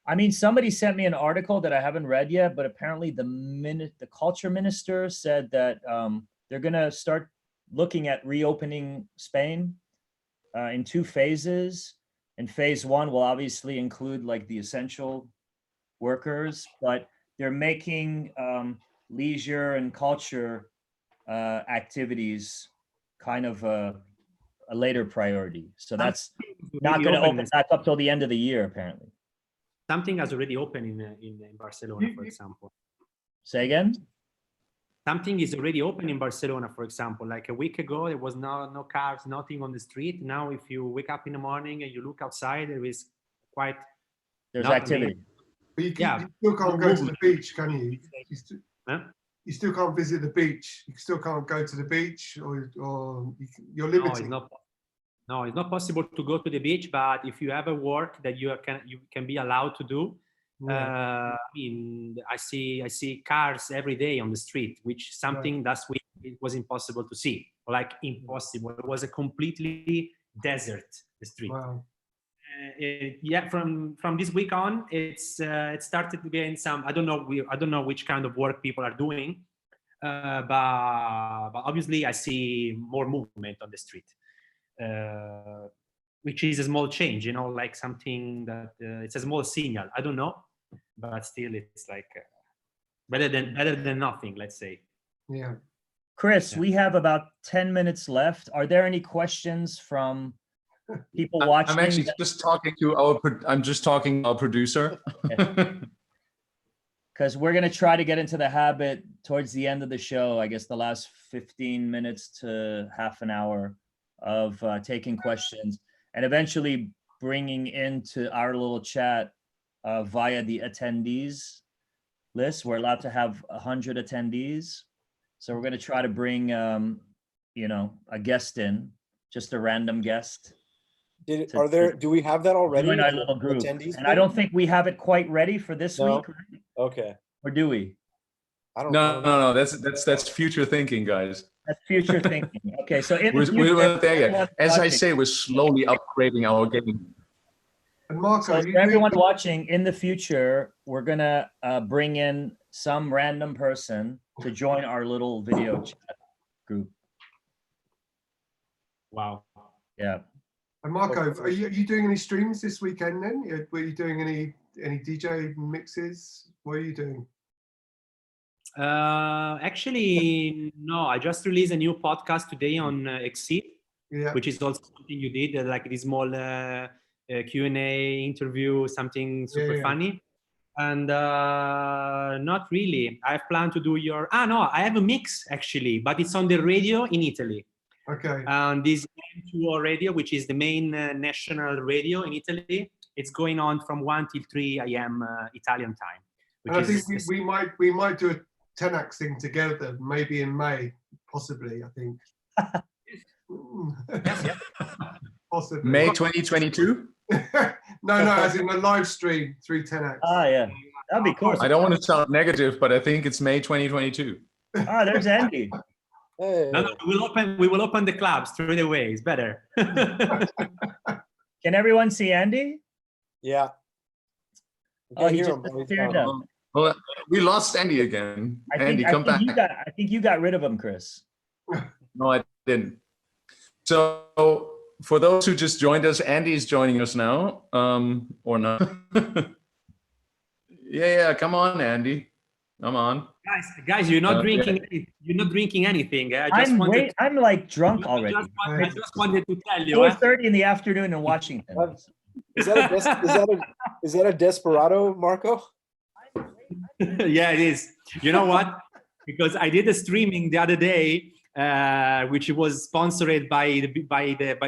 I mean, somebody sent me an article that I haven't read yet, but apparently the culture minister said that they're going to start looking at reopening Spain in 2 phases. And phase 1 will obviously include like the essential workers, but they're making leisure and culture activities kind of a later priority. So that's not going to open back up till the end of the year, apparently. Something has already opened in Barcelona, for example. Say again? something is already open in Barcelona, for example. Like a week ago, there was no cars, nothing on the street. Now, if you wake up in the morning and you look outside, there is quite There's not activity. But you Yeah. still can't go to the beach, can you? Huh? You still can't visit the beach. You still can't go to the beach, or you're No, limited. it's not possible to go to the beach. But if you have a work that you can be allowed to do, I mean, I see cars every day on the street, which something last week it was impossible to see. Like impossible. It was a completely desert, the street. Wow. From this week on, it started to gain some. I don't know which kind of work people are doing, but obviously I see more movement on the street, which is a small change, you know, like something that it's a small signal. I don't know, but still, it's like better than nothing. Let's say. Yeah. Chris, Yeah. we have about 10 minutes left. Are there any questions from people watching? I'm actually just talking to our producer. Because we're going to try to get into the habit towards the end of the show, I guess the last 15 minutes to half an hour of taking questions and eventually bringing into our little chat via the attendees list. We're allowed to have 100 attendees. So we're going to try to bring, you know, a guest in, just a random guest. Do we have that already? Join our little group. Attendees And I don't think we have it quite ready for this No. week. Right? Okay. Or do we? I don't know. No. That's future thinking, guys. That's future thinking. Okay, so in the We future, weren't there everyone yet. As I watching- say, we're slowly upgrading our game. And Marco, So for everyone watching, in the future, we're gonna bring in some random person to join our little video chat group. Wow. Yeah. And Marco, are you doing any streams this weekend then? Were you doing any DJ mixes? What are you doing? Actually, no. I just released a new podcast today on Exceed, Yeah. which is also something you did, like this small Q&A interview, something super funny. And not really. I have planned to do no, I have a mix actually, but it's on the radio in Italy. Okay. And this M2O radio, which is the main national radio in Italy, it's going on from 1 till 3 a.m. Italian time. And I think we might do a Tenax thing together, maybe in May, possibly. I think. Yes. Possibly. May 2022. no, as in a live stream through Tenax. Ah, yeah. That'd be cool. I don't want to sound negative, but I think it's May 2022. Ah, there's Andy. Hey. No, we will open the clubs straight away. It's better. Can everyone see Andy? Yeah. Oh, he hear just him, but he's disappeared gone. now. Well, we lost Andy again. Andy, come back. I think you got rid of him, Chris. No, I didn't. So for those who just joined us, Andy is joining us now, or not? yeah, come on, Andy. Come on. Guys, you're not drinking. You're not drinking anything. I'm like drunk already. I just wanted to tell you. 4:30 in the afternoon in Washington. Is that a desperado, Marco? Yeah, it is. You know what? Because I did a streaming the other day, which was sponsored by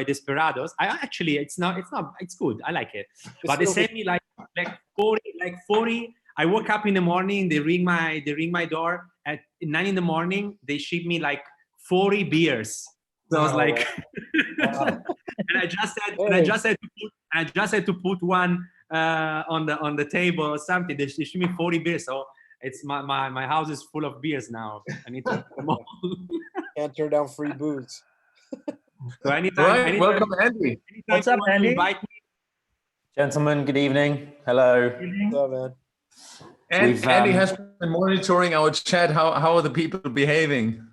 Desperados. It's good. I like it. But they sent me like 40. I woke up in the morning. They ring my door at 9 in the morning. They ship me like 40 beers. So I was like, and I just had to put one on the table or something. They ship me 40 beers. So it's my house is full of beers now. I need to. Can't turn down free booze. So anytime, welcome, Andy. What's up, Andy? Invite me. Gentlemen, good evening. Hello. What's up, man? And Andy has been monitoring our chat. How are the people behaving?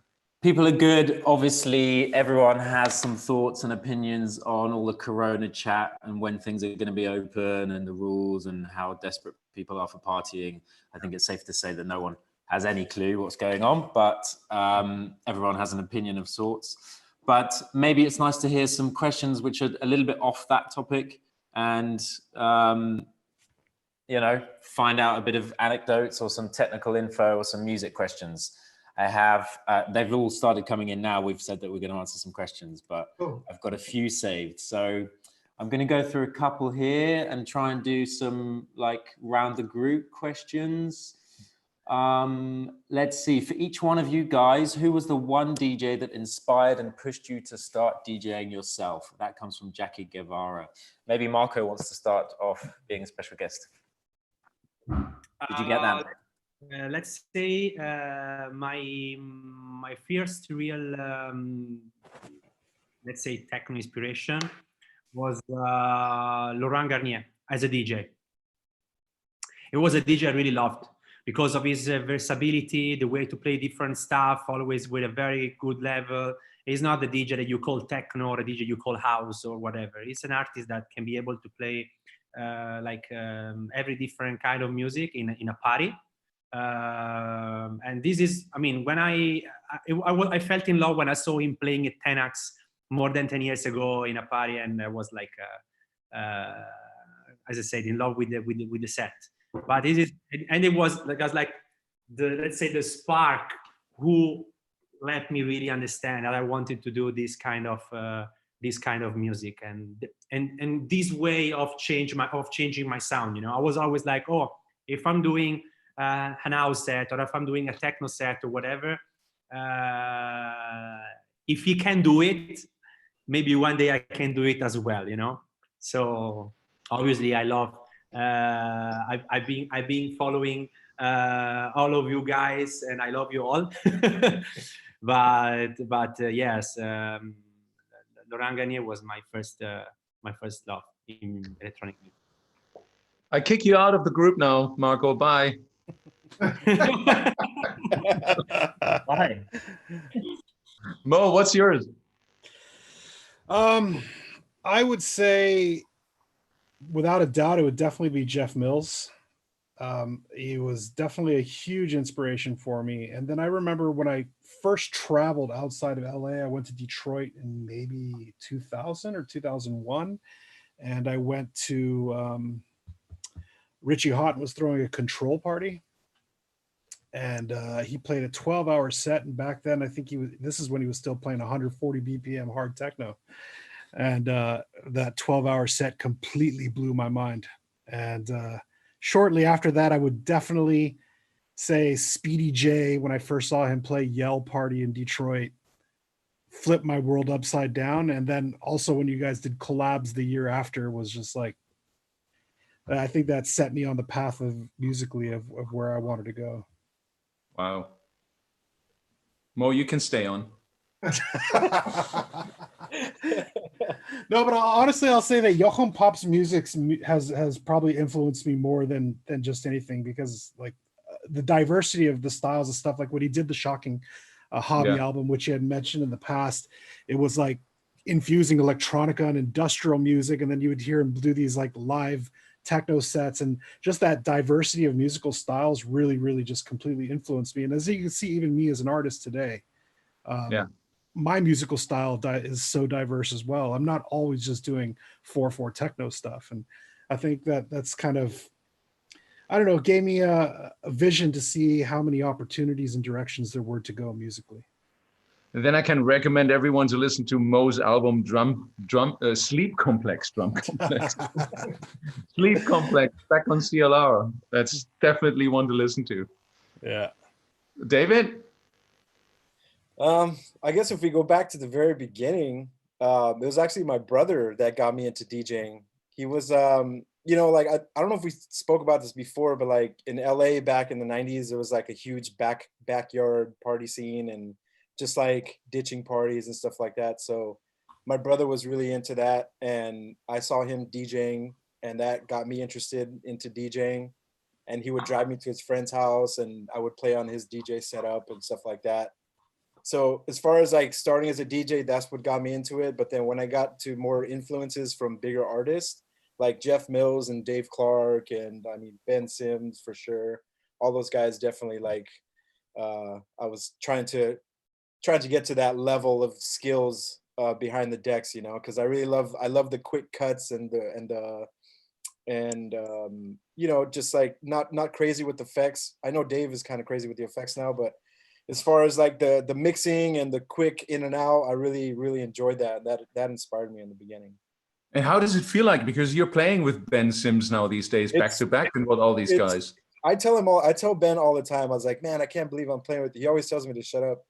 People are good. Obviously, everyone has some thoughts and opinions on all the Corona chat and when things are going to be open and the rules and how desperate people are for partying. I think it's safe to say that no one has any clue what's going on, but everyone has an opinion of sorts. But maybe it's nice to hear some questions which are a little bit off that topic and, find out a bit of anecdotes or some technical info or some music questions. I have, they've all started coming in now. We've said that we're going to answer some questions, but Cool. I've got a few saved. So I'm going to go through a couple here and try and do some like round the group questions. Let's see, for each one of you guys, who was the one DJ that inspired and pushed you to start DJing yourself? That comes from Jackie Guevara. Maybe Marco wants to start off being a special guest. Did you get that? Let's say my first real, let's say, techno inspiration was Laurent Garnier as a DJ. It was a DJ I really loved because of his versatility, the way to play different stuff, always with a very good level. He's not the DJ that you call techno or a DJ you call house or whatever. He's an artist that can be able to play every different kind of music in a party. And this is, I mean, when I felt in love when I saw him playing at 10x more than 10 years ago in a party, and I was like, as I said, in love with the set. But this is, and it was like the, let's say, the spark who let me really understand that I wanted to do this kind of music and this way of changing my sound. You know, I was always like, oh, if I'm doing an house set or if I'm doing a techno set or whatever, if he can do it, maybe one day I can do it as well, you know. So obviously I love I've been following all of you guys, and I love you all. but yes, Laurent Garnier was my first love in electronic music. I kick you out of the group now, Marco. Bye. Bye. Mo, what's yours? I would say, without a doubt, it would definitely be Jeff Mills. He was definitely a huge inspiration for me. And then I remember when I first traveled outside of LA, I went to Detroit in maybe 2000 or 2001. And I went to Richie Houghton was throwing a control party. And he played a 12-hour set. And back then, I think this is when he was still playing 140 BPM hard techno. And that 12-hour set completely blew my mind. And shortly after that, I would definitely say Speedy J, when I first saw him play Yell Party in Detroit, flipped my world upside down. And then also when you guys did collabs the year after, was just like, I think that set me on the path of musically of where I wanted to go. Wow. Mo, you can stay on. No, but honestly, I'll say that Jochen Pop's music has probably influenced me more than just anything, because like the diversity of the styles of stuff, like when he did the Shocking Hobby album, which he had mentioned in the past, it was like infusing electronica and industrial music, and then you would hear him do these like live techno sets, and just that diversity of musical styles really just completely influenced me. And as you can see, even me as an artist today, my musical style is so diverse as well. I'm not always just doing 4/4 techno stuff. And I think that's kind of, I don't know, gave me a vision to see how many opportunities and directions there were to go musically. And then I can recommend everyone to listen to Mo's album, Sleep Complex, Drum Complex. Sleep Complex, back on CLR. That's definitely one to listen to. Yeah. David? I guess if we go back to the very beginning, it was actually my brother that got me into DJing. He was, you know, like, I don't know if we spoke about this before, but like in LA back in the 90s, there was like a huge backyard party scene and just like ditching parties and stuff like that. So my brother was really into that, and I saw him DJing, and that got me interested into DJing. And he would drive me to his friend's house, and I would play on his DJ setup and stuff like that. So as far as like starting as a DJ, that's what got me into it. But then when I got to more influences from bigger artists like Jeff Mills and Dave Clark, and I mean Ben Sims for sure, all those guys definitely, like I was trying to get to that level of skills behind the decks, you know, because I love the quick cuts and you know, just like not crazy with effects. I know Dave is kind of crazy with the effects now, but as far as like the mixing and the quick in and out, I really enjoyed that. That inspired me in the beginning. And how does it feel like? Because you're playing with Ben Sims now these days, back to back, and what all these guys. I tell Ben all the time. I was like, man, I can't believe I'm playing with you. He always tells me to shut up,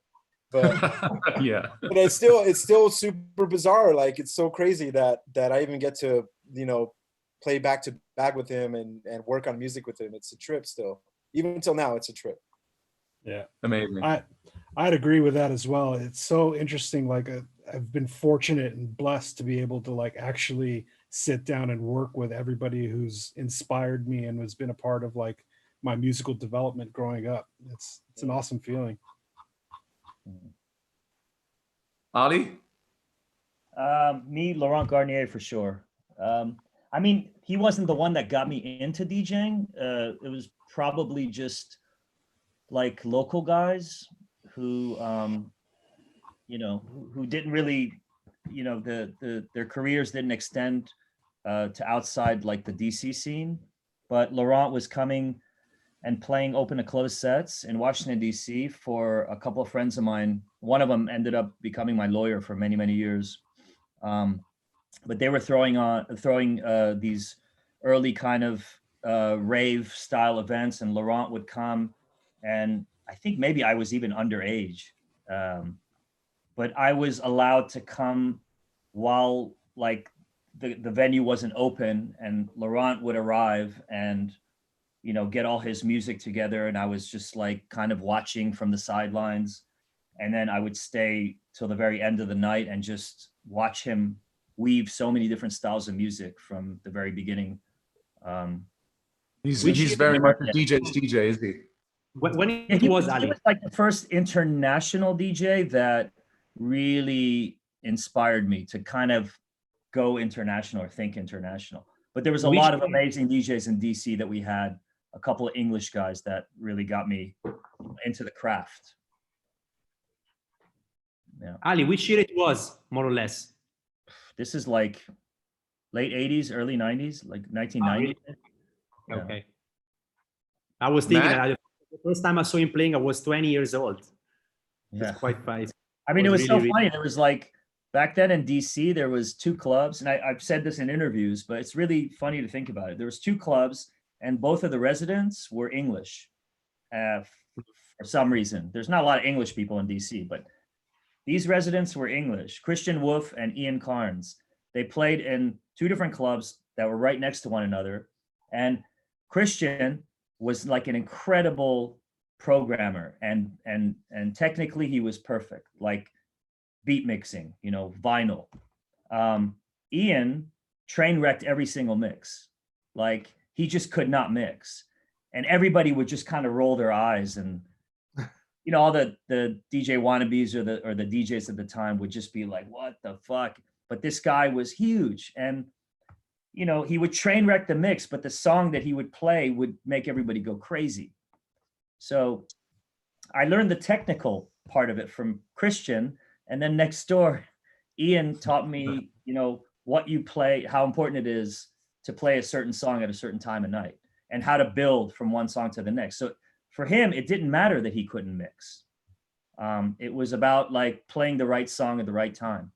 but yeah. But it's still super bizarre. Like it's so crazy that I even get to, you know, play back to back with him and work on music with him. It's a trip still. Even until now, it's a trip. Yeah, amazing. I'd agree with that as well. It's so interesting. Like I've been fortunate and blessed to be able to like actually sit down and work with everybody who's inspired me and has been a part of like my musical development growing up. It's an awesome feeling. Ali? Me, Laurent Garnier for sure. I mean, he wasn't the one that got me into DJing. It was probably just like local guys who, you know, who didn't really, you know, their careers didn't extend to outside like the DC scene. But Laurent was coming and playing open to closed sets in Washington, DC for a couple of friends of mine. One of them ended up becoming my lawyer for many, many years. But they were throwing these early kind of rave style events, and Laurent would come, and I think maybe I was even underage, but I was allowed to come while like the venue wasn't open, and Laurent would arrive and, you know, get all his music together, and I was just like kind of watching from the sidelines, and then I would stay till the very end of the night and just watch him weave so many different styles of music from the very beginning. He's very much a DJ's DJ, is he? When he was Ali? He was like the first international DJ that really inspired me to kind of go international or think international. But there was a lot of amazing DJs in DC that we had, a couple of English guys that really got me into the craft. Yeah. Ali, which year it was, more or less? This is like late 80s, early 90s, like 1990. Yeah. Okay. I was thinking that the first time I saw him playing, I was 20 years old. Yeah. It's quite funny. I mean, it was really, so funny. There was like, back then in DC, there was 2 clubs, and I've said this in interviews, but it's really funny to think about it. There was 2 clubs, and both of the residents were English for some reason. There's not a lot of English people in DC, but these residents were English. Christian Wolf and Ian Carnes. They played in 2 different clubs that were right next to one another. And Christian was like an incredible programmer, and technically he was perfect, like beat mixing, you know, vinyl. Ian train wrecked every single mix. Like he just could not mix. And everybody would just kind of roll their eyes, and you know, all the DJ wannabes or the DJs at the time would just be like, what the fuck? But this guy was huge, and you know, he would train wreck the mix, but the song that he would play would make everybody go crazy. So I learned the technical part of it from Christian, and then next door, Ian taught me, you know, what you play, how important it is to play a certain song at a certain time of night, and how to build from one song to the next. So for him, it didn't matter that he couldn't mix. It was about like playing the right song at the right time.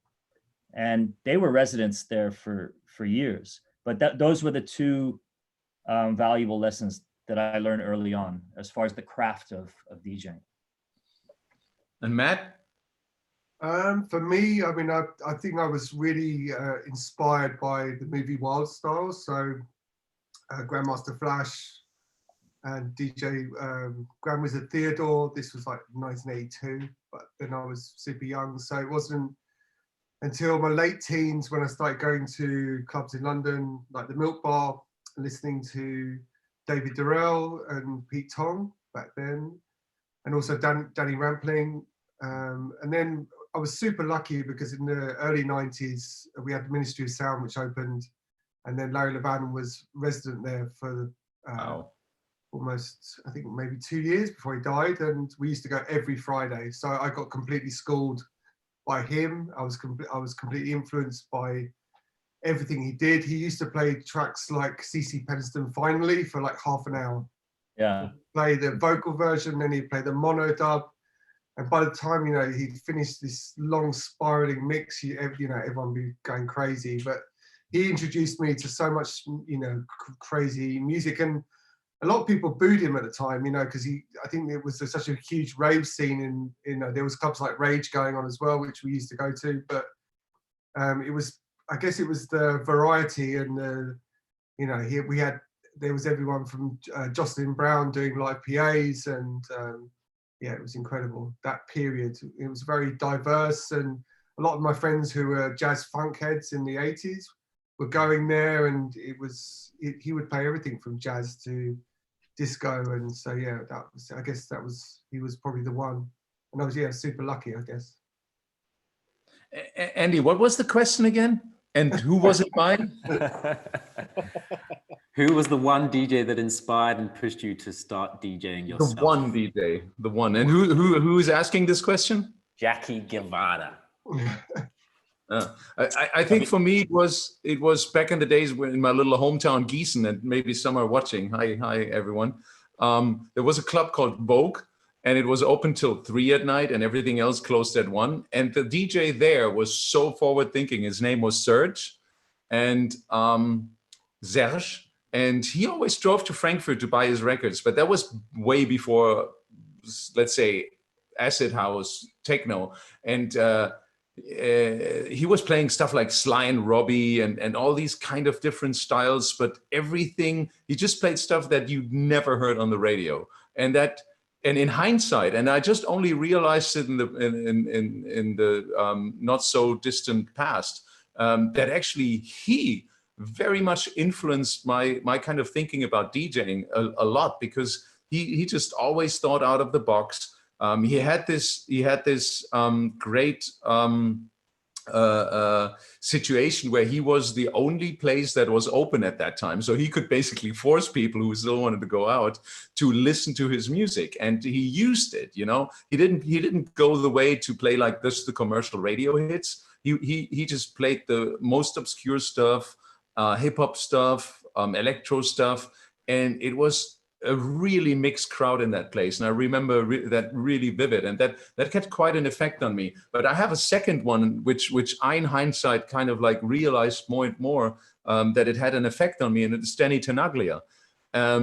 And they were residents there for years. But those were the 2 valuable lessons that I learned early on as far as the craft of DJing. And Matt? For me, I mean, I think I was really inspired by the movie Wild Styles. So Grandmaster Flash and DJ Grand Wizard Theodore. This was like 1982, but then I was super young. So it wasn't until my late teens when I started going to clubs in London, like the Milk Bar, listening to David Durrell and Pete Tong back then, and also Danny Rampling. And then I was super lucky because in the early 90s, we had the Ministry of Sound, which opened, and then Larry Levan was resident there for almost, I think maybe 2 years before he died. And we used to go every Friday. So I got completely schooled by him. I was completely influenced by everything he did. He used to play tracks like CC Peniston Finally for like half an hour. Yeah. Play the vocal version, then he'd play the mono dub, And by the time, you know, he'd finished this long spiraling mix, you know, everyone would be going crazy. But he introduced me to so much, you know, crazy music. And a lot of people booed him at the time, you know, because I think it was such a huge rave scene, and you know, there was clubs like Rage going on as well, which we used to go to. But it was, I guess, it was the variety and the, you know, there was everyone from Jocelyn Brown doing live PAs, and yeah, it was incredible. That period, it was very diverse, and a lot of my friends who were jazz funk heads in the 80s were going there, and he would play everything from jazz to disco. And so yeah, I guess he was probably the one, and I was super lucky, I guess. Andy, what was the question again? And who was it by? Who was the one DJ that inspired and pushed you to start DJing yourself? The one DJ, the one. And who is asking this question? Jackie Guevara. I think for me it was back in the days when in my little hometown Gießen, and maybe some are watching. Hi everyone. There was a club called Vogue, and it was open till 3 at night, and everything else closed at 1. And the DJ there was so forward thinking. His name was Serge, and Serge. And he always drove to Frankfurt to buy his records, but that was way before, let's say, acid house, techno. And he was playing stuff like Sly and Robbie and all these kind of different styles, but everything, he just played stuff that you'd never heard on the radio. And in hindsight, and I just only realized it in the not so distant past, that actually he very much influenced my kind of thinking about DJing a lot, because he just always thought out of the box. He had this great situation where he was the only place that was open at that time, so he could basically force people who still wanted to go out to listen to his music, and he used it. You know, he didn't go the way to play like this the commercial radio hits. He just played the most obscure stuff, hip hop stuff, electro stuff, and it was a really mixed crowd in that place. And I remember that really vivid, and that had quite an effect on me. But I have a second one, which I in hindsight kind of like realized more and more that it had an effect on me, and it's Danny Tenaglia. I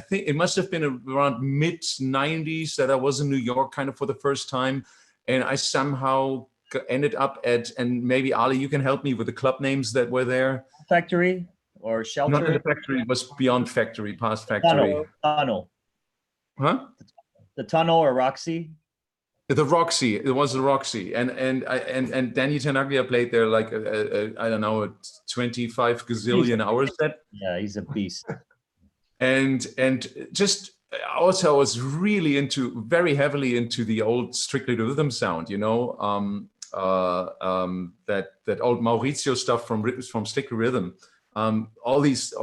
think it must have been around mid 90s that I was in New York kind of for the first time, and I somehow ended up at, and maybe Ali, you can help me with the club names that were there. Factory or Shelter? Not the Factory, it was beyond Factory, past Factory. Tunnel. Huh? The Tunnel or Roxy? The Roxy, it was the Roxy, and Danny Tenaglia played there like I don't know, 25 gazillion hours. Yeah, he's a beast. And just also I was really very heavily into the old Strictly Rhythm sound, you know, that old Maurizio stuff from Strictly Rhythm, all these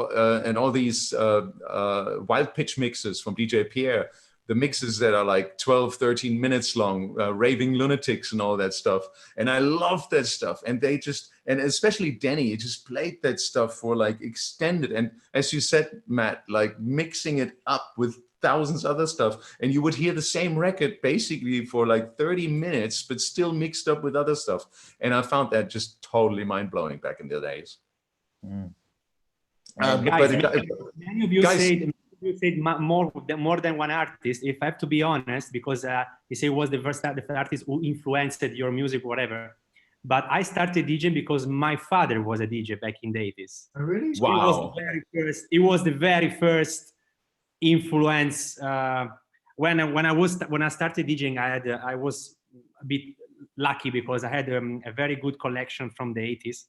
wild pitch mixes from DJ Pierre, the mixes that are like 12, 13 minutes long, Raving Lunatics and all that stuff. And I loved that stuff. And and especially Danny, he just played that stuff for like extended. And as you said, Matt, like mixing it up with thousands other stuff. And you would hear the same record basically for like 30 minutes, but still mixed up with other stuff. And I found that just totally mind blowing back in the days. Mm. Many of you said more than one artist. If I have to be honest, because you say was the first artist who influenced your music, whatever. But I started DJing because my father was a DJ back in the 80s. Oh, really? Wow. It was the very first influence. When I started DJing, I was a bit lucky because I had a very good collection from the 80s.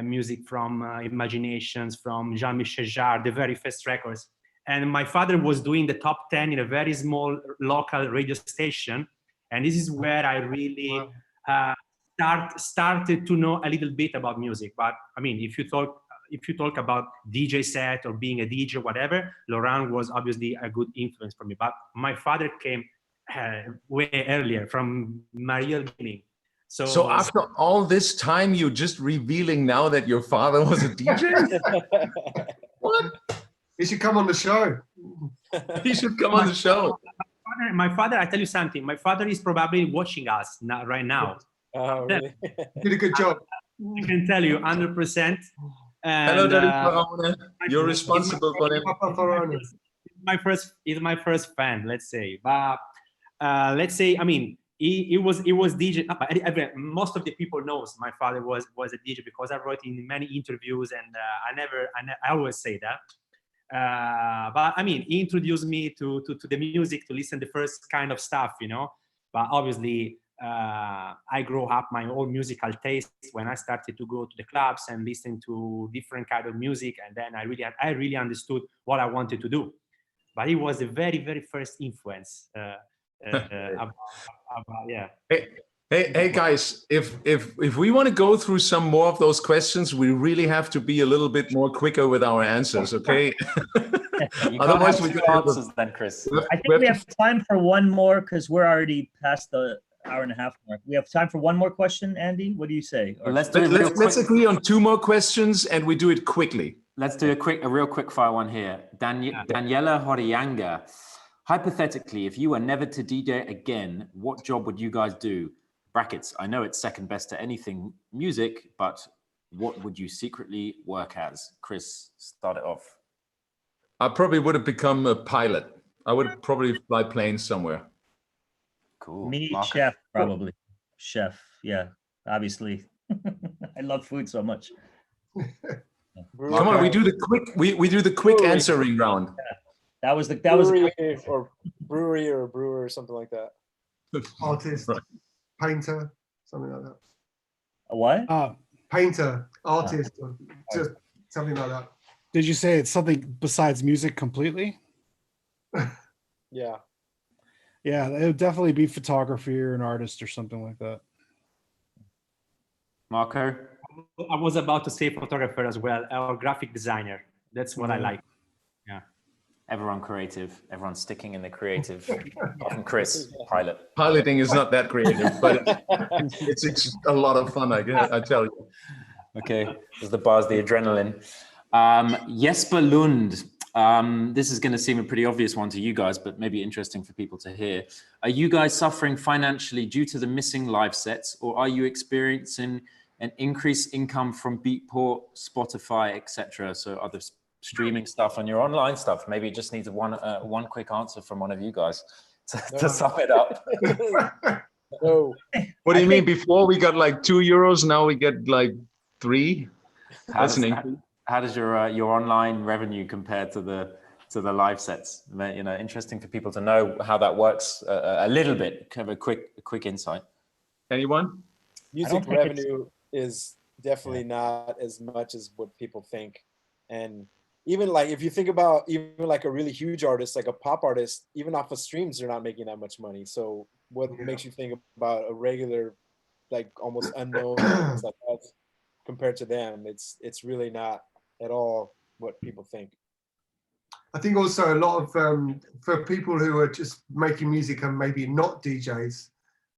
Music from Imaginations, from Jean-Michel Jarre, the very first records. And my father was doing the top 10 in a very small local radio station. And this is where I really started to know a little bit about music. But I mean, if you talk about DJ set or being a DJ, whatever, Laurent was obviously a good influence for me. But my father came way earlier, from my real beginning. So after all this time, you're just revealing now that your father was a DJ? What? He should come on the show. He should come on the show. my father, I tell you something. My father is probably watching us right now. Oh, really? Did a good job. I can tell you 100%. Hello, And, Daddy Faraone. You're responsible for them. Papa Farone. he's my first fan, let's say. But let's say, I mean, he was DJ. Most of the people knows my father was a DJ because I wrote in many interviews, and I always say that. But I mean, he introduced me to the music, to listen to the first kind of stuff, you know. But obviously, I grew up my own musical taste when I started to go to the clubs and listen to different kind of music, and then I really understood what I wanted to do. But he was the very, very first influence. Yeah. Hey guys, if we want to go through some more of those questions, we really have to be a little bit more quicker with our answers, okay? You Otherwise, can't we have two could answers then, Chris. I think we have time for one more because we're already past the hour and a half mark. We have time for one more question, Andy. What do you say? Or Let's do it let's agree on 2 more questions and we do it quickly. Let's do a real quick fire one here. Daniela Horianga. Hypothetically, if you were never to DJ again, what job would you guys do? Brackets. I know it's second best to anything music, but what would you secretly work as? Chris, start it off. I probably would have become a pilot. I would probably fly planes somewhere. Cool. me, Marco? chef, probably. Chef, yeah, obviously. I love food so much. Come on, we do the quick answering round. That was brewery or brewer or something like that. Artist, Right. painter, something like that. a what? Painter, artist, or just something like that. Did you say it's something besides music completely? Yeah. Yeah, it would definitely be photography or an artist or something like that. Marco? I was about to say photographer as well, or graphic designer. That's what I like. Yeah. Everyone creative. Everyone sticking in the creative. Apart from Chris, pilot. Piloting is not that creative, but it's a lot of fun, I guess. I tell you. Okay, there's the buzz, the adrenaline. Jesper Lund. This is going to seem a pretty obvious one to you guys, but maybe interesting for people to hear. Are you guys suffering financially due to the missing live sets, or are you experiencing an increased income from Beatport, Spotify, etc.? So other streaming stuff and your online stuff. Maybe it just needs one quick answer from one of you guys to sum it up. No. What do you mean? Before we got like €2, now we get like 3. How does your online revenue compare to the live sets? You know, interesting for people to know how that works a little bit. Kind of a quick insight. Anyone? Music revenue is definitely not as much as what people think. And even like if you think about even like a really huge artist, like a pop artist, even off of streams, they're not making that much money. So what makes you think about a regular, like almost unknown artist like that compared to them? It's really not at all what people think. I think also a lot of for people who are just making music and maybe not DJs,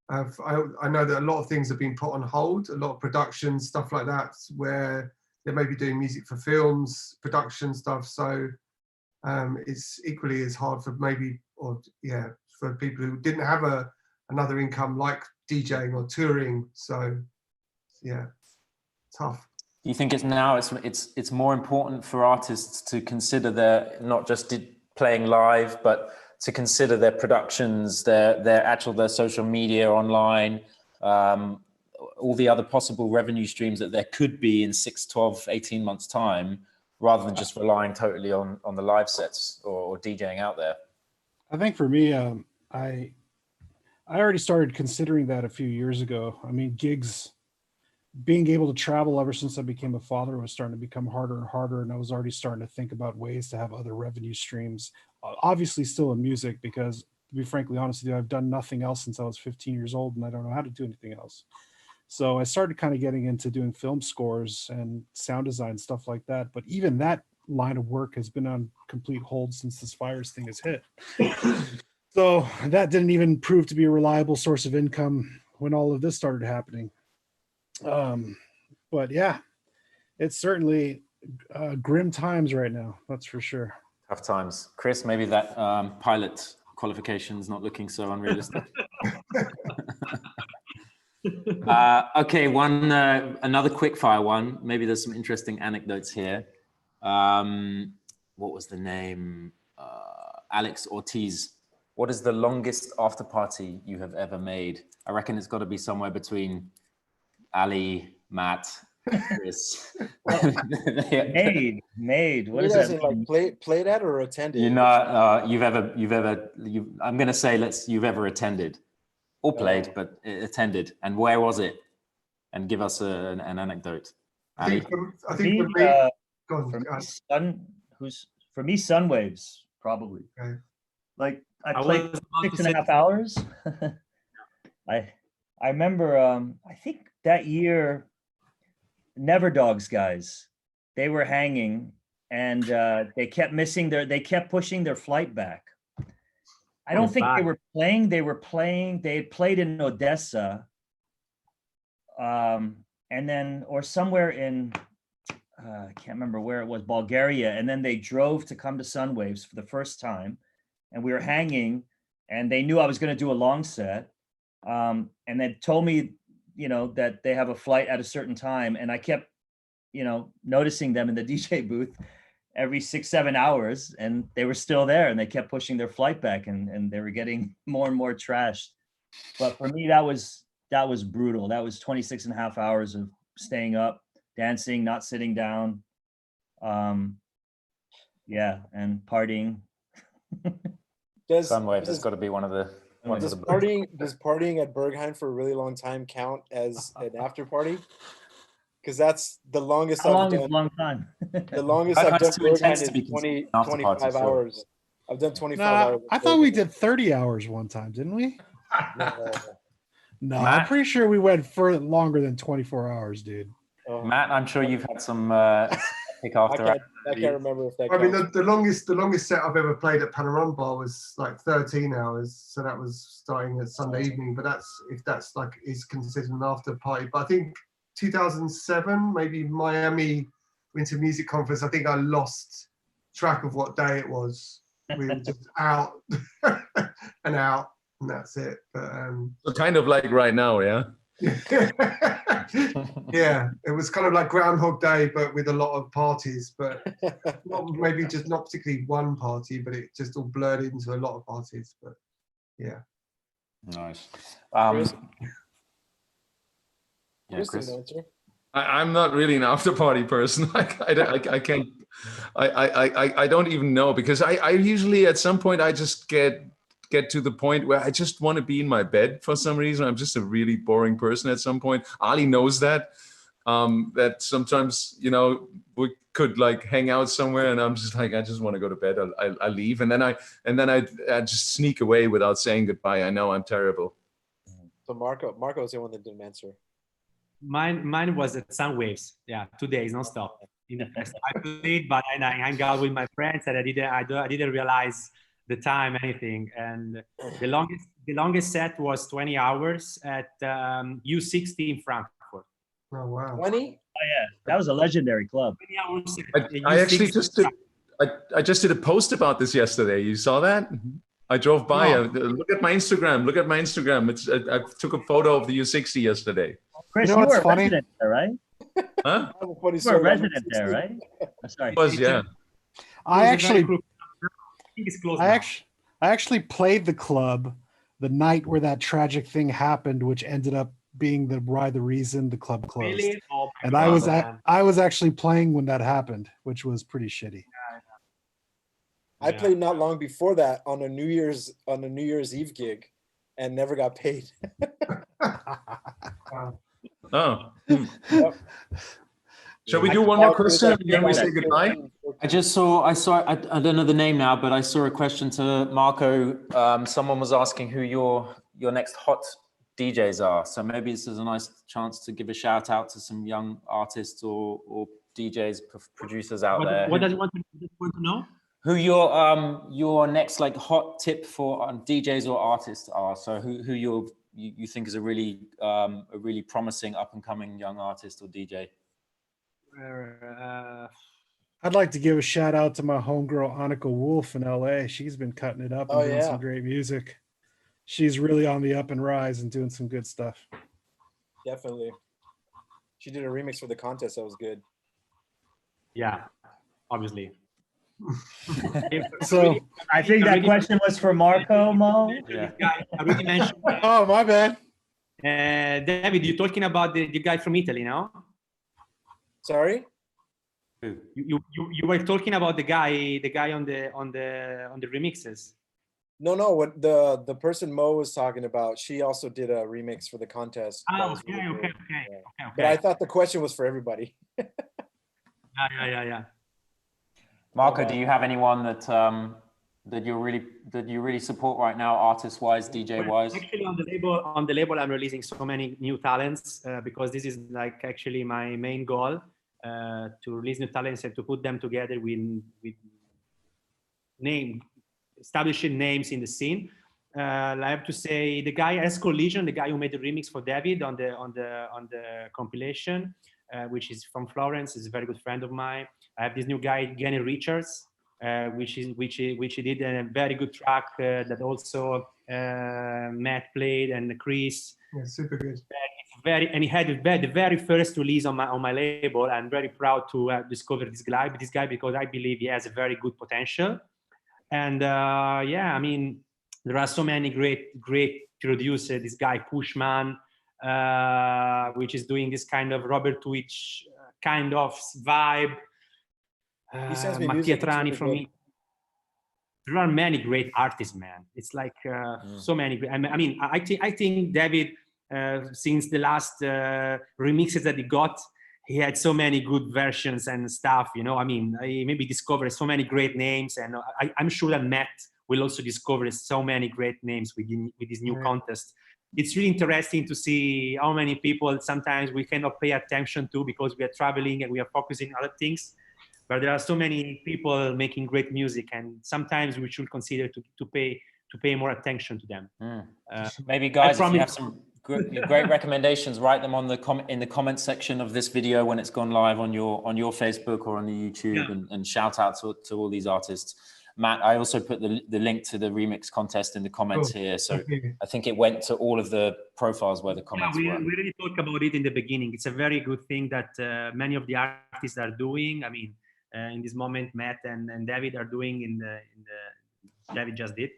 I know that a lot of things have been put on hold, a lot of production stuff like that, where they may be doing music for films, production stuff. So it's equally as hard for for people who didn't have another income like DJing or touring. So yeah, tough. Do you think it's more important for artists to consider their not just playing live, but to consider their productions, their social media online, all the other possible revenue streams that there could be in 6, 12, 18 months time, rather than just relying totally on the live sets or DJing out there? I think for me, I already started considering that a few years ago. I mean, gigs, being able to travel ever since I became a father was starting to become harder and harder. And I was already starting to think about ways to have other revenue streams, obviously still in music, because to be frankly honest with you, I've done nothing else since I was 15 years old and I don't know how to do anything else. So I started kind of getting into doing film scores and sound design, stuff like that. But even that line of work has been on complete hold since this virus thing has hit. So that didn't even prove to be a reliable source of income when all of this started happening. But yeah, it's certainly grim times right now. That's for sure. Tough times. Chris, maybe that pilot qualifications not looking so unrealistic. Okay, another quick fire one. Maybe there's some interesting anecdotes here. What was the name? Alex Ortiz. What is the longest after party you have ever made? I reckon it's got to be somewhere between Ali, Matt, Chris. Made. What is You guys that? like played at or attended? You know, I'm going to say you've ever attended or played, but attended. And where was it? And give us an anecdote. I think for me, go on, for me, Sunwaves, probably. Okay. Like I played 6.5 hours. I remember I think that year Never Dogs guys, they were hanging and they kept pushing their flight back. I don't think they were playing. They had played in Odessa. And then, or somewhere in, I can't remember where it was, Bulgaria. And then they drove to come to Sunwaves for the first time. And we were hanging and they knew I was going to do a long set. And they told me, that they have a flight at a certain time. And I kept, noticing them in the DJ booth every 6-7 hours, and they were still there and they kept pushing their flight back and they were getting more and more trashed. But for me, that was brutal. That was 26.5 hours of staying up, dancing, not sitting down. Yeah, and partying. Sunwave has got to be one of the. Does partying at Berghain for a really long time count as an after party? Because that's the longest I've done. Long time. The longest I've done Berghain is 25 hours. I've done 25 hours. I thought we did 30 hours one time, didn't we? No, I'm pretty sure we went for longer than 24 hours, dude. Matt, I'm sure you've had some kick after. I can't remember if that counts. I mean, the longest set I've ever played at Panorama Bar was like 13 hours. So that was starting at Sunday evening. But if that's is considered an after party. But I think 2007, maybe Miami Winter Music Conference, I think I lost track of what day it was. We were just out and out, and that's it. But so kind of like right now, yeah. Yeah, it was kind of like Groundhog Day, but with a lot of parties. But not particularly one party, but it just all blurred into a lot of parties. But yeah, nice. Chris. I'm not really an after party person. I can't. I don't even know, because I usually at some point I just get to the point where I just want to be in my bed for some reason. I'm just a really boring person at some point. Ali knows that. That sometimes we could like hang out somewhere and I'm just like, I just want to go to bed. I leave and then I just sneak away without saying goodbye. I know I'm terrible. So Marco was the one that didn't answer. Mine was at Sunwaves. Yeah, 2 days nonstop. In the fest, I played, but I hang out with my friends, and I didn't realize the time, anything. And the longest set was 20 hours at U60 in Frankfurt. Oh wow! 20? Oh yeah, that was a legendary club. 20 hours I actually just did a post about this yesterday. You saw that? I drove by. Look at my Instagram. I took a photo of the U60 yesterday. Chris, you were a resident there, right? Huh? You were a resident there, right? I'm sorry. Was, yeah. I actually played the club the night where that tragic thing happened, which ended up being the reason the club closed. Really? Oh, and I was actually playing when that happened, which was pretty shitty. I played not long before that on a New Year's Eve gig, and never got paid. Oh. Shall we do one more question and then we say goodbye? I saw, I don't know the name now, but I saw a question to Marco. Someone was asking who your next hot DJs are. So maybe this is a nice chance to give a shout out to some young artists or DJs, producers out there. What does you want to know? Who your next like hot tip for DJs or artists are? So who you think is a really promising up and coming young artist or DJ? I'd like to give a shout out to my homegirl Annika Wolf in LA. She's been cutting it up and Oh, doing yeah. some great music. She's really on the up and rise and doing some good stuff. Definitely. She did a remix for the contest that was good. Yeah, obviously. So, I think that question was for Marco, Mo. Yeah. I already mentioned. oh, my bad. David, you're talking about the guy from Italy, no? Sorry? You were talking about the guy on the remixes. No, what the person Mo was talking about, she also did a remix for the contest. that Oh, was okay, really okay, good. okay, Yeah. okay, But I thought the question was for everybody. Yeah. Marco, do you have anyone that that you really support right now, artist-wise, DJ-wise? Actually, on the label, I'm releasing so many new talents because this is like actually my main goal to release new talents and to put them together with establishing names in the scene. I have to say the guy S Collision, the guy who made the remix for David on the compilation, which is from Florence, is a very good friend of mine. I have this new guy Genny Richards, which he did a very good track that also Matt played and Chris. Yeah, super good. And he had the very first release on my label. I'm very proud to discover this guy because I believe he has a very good potential. And yeah, I mean, there are so many great producers. This guy Pushman, which is doing this kind of Robert Twitch kind of vibe. He sends me Mattia music. It's Trani really from good. me. There are many great artists, man. It's like so many. I mean, I think David, since the last remixes that he got, he had so many good versions and stuff. You know, I mean, he maybe discovered so many great names, and I'm sure that Matt will also discover so many great names with this new contest. It's really interesting to see how many people sometimes we cannot pay attention to because we are traveling and we are focusing on other things. But there are so many people making great music, and sometimes we should consider to pay more attention to them. Maybe guys, if you have some great recommendations, write them on in the comment section of this video when it's gone live on your Facebook or on the YouTube, and shout out to all these artists. Matt, I also put the link to the remix contest in the comments here, so I think it went to all of the profiles where the comments were. We really talked about it in the beginning. It's a very good thing that many of the artists are doing. I mean, in this moment, Matt and David are doing in the David just did.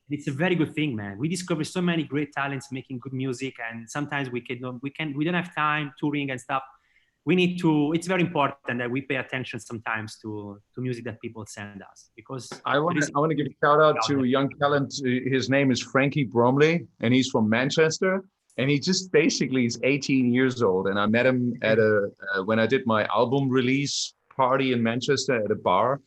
It's a very good thing, man. We discover so many great talents making good music, and sometimes we don't have time touring and stuff. We need to. It's very important that we pay attention sometimes to music that people send us, because I want to give a shout out to a young talent. His name is Frankie Bromley, and he's from Manchester. And he just basically is 18 years old. And I met him at when I did my album release party in Manchester at a bar.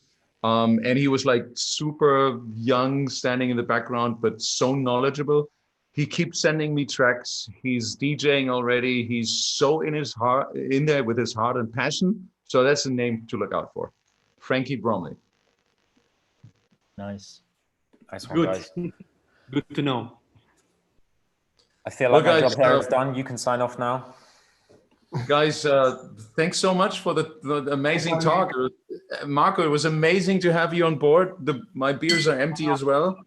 And he was like super young, standing in the background, but so knowledgeable. He keeps sending me tracks. He's DJing already. He's so in there with his heart and passion. So that's a name to look out for. Frankie Bromley. Nice. Nice one, guys. Good to know. I feel like my job here is done. You can sign off now. Guys, thanks so much for the amazing talk. Marco, it was amazing to have you on board. My beers are empty as well.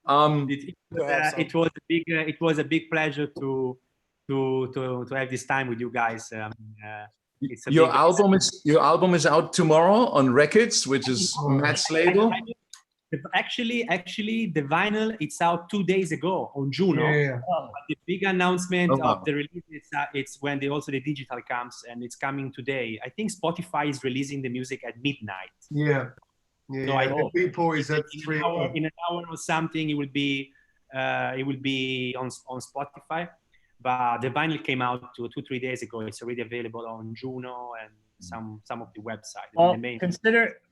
It was a big pleasure to have this time with you guys. Your album is out tomorrow on Records, which is Matt's label. Actually, the vinyl, it's out 2 days ago on June. Yeah. The big announcement of the release, it's when the digital comes, and it's coming today. I think Spotify is releasing the music at midnight. Yeah. So I hope the Beatport is at 3 o'clock. In an hour or something, it will be on Spotify. But the vinyl came out 2-3 days ago. It's already available on Juno and some of the websites. Well,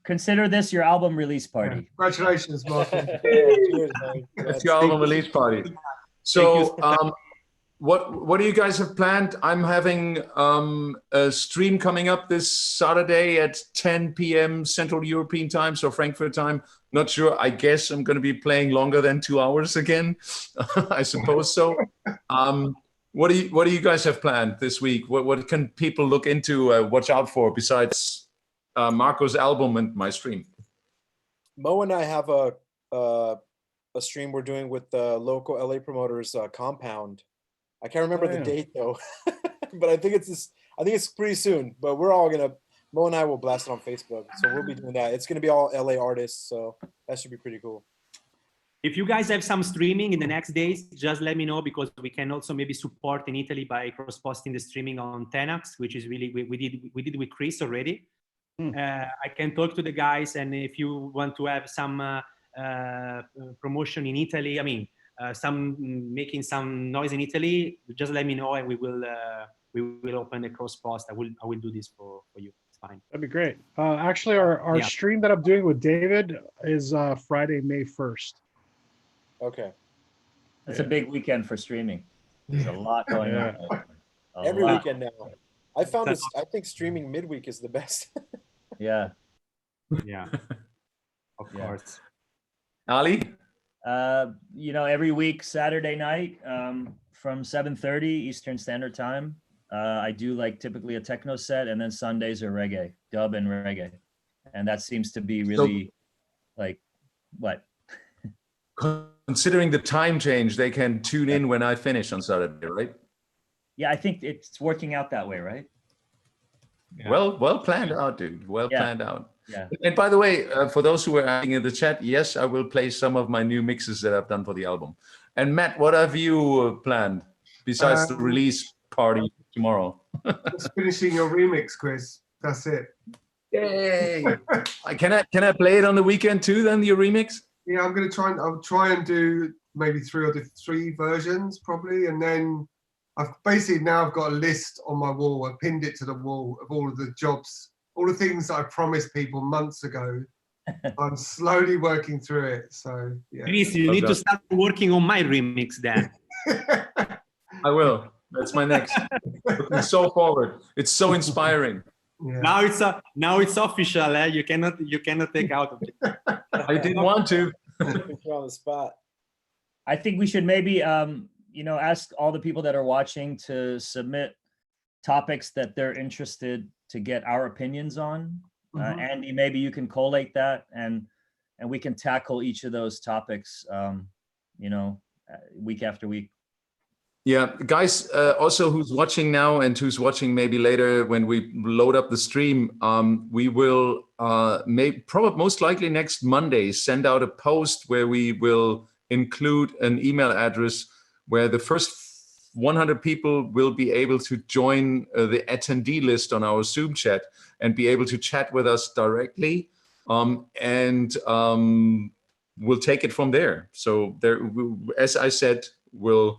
consider this your album release party. Yeah. Congratulations, Martin. It's your album release party. So, what do you guys have planned? I'm having a stream coming up this Saturday at 10 p.m. Central European time, so Frankfurt time. Not sure. I guess I'm going to be playing longer than 2 hours again. I suppose so. What do you guys have planned this week? What can people look into, watch out for besides Marco's album and my stream. Mo and I have a stream we're doing with the local LA promoters, Compound. I can't remember the date though, but I think it's pretty soon. But Mo and I will blast it on Facebook, so we'll be doing that. It's gonna be all LA artists, so that should be pretty cool. If you guys have some streaming in the next days, just let me know, because we can also maybe support in Italy by cross-posting the streaming on Tenax, which is really, we did with Chris already. I can talk to the guys, and if you want to have some promotion in Italy, I mean, making some noise in Italy, just let me know, and we will open a cross-post. I will do this for you. It's fine. That'd be great. Actually, our stream that I'm doing with David is Friday, May 1st. Okay. That's a big weekend for streaming. There's a lot going on. Every weekend now. I found this. I think streaming midweek is the best. Yeah. Yeah. Of course. Ali? Every week, Saturday night, from 7:30 Eastern Standard Time, I do like typically a techno set, and then Sundays are reggae, dub and reggae. And that seems to be really what? Considering the time change, they can tune in when I finish on Saturday, right? Yeah, I think it's working out that way, right? Yeah. Well planned out, dude. Well planned out. Yeah. And by the way, for those who were asking in the chat, yes, I will play some of my new mixes that I've done for the album. And Matt, what have you planned besides the release party tomorrow? Just finishing your remix, Chris. That's it. Yay! Can I play it on the weekend too? Then your remix? Yeah, I'll try and do maybe three versions probably, and then I've got a list on my wall. I pinned it to the wall of all of the jobs, all the things that I promised people months ago. I'm slowly working through it. So yeah. Chris, you need to start working on my remix then. I will. That's my next. Looking so forward. It's so inspiring. Yeah. Now it's official. You cannot take out of it. I didn't want to. You're on the spot. I think we should maybe ask all the people that are watching to submit topics that they're interested to get our opinions on. Andy, maybe you can collate that, and we can tackle each of those topics week after week. Yeah, guys, also who's watching now and who's watching maybe later when we load up the stream, we will probably most likely next Monday send out a post where we will include an email address where the first 100 people will be able to join the attendee list on our Zoom chat and be able to chat with us directly, and we'll take it from there. So there, as I said, we're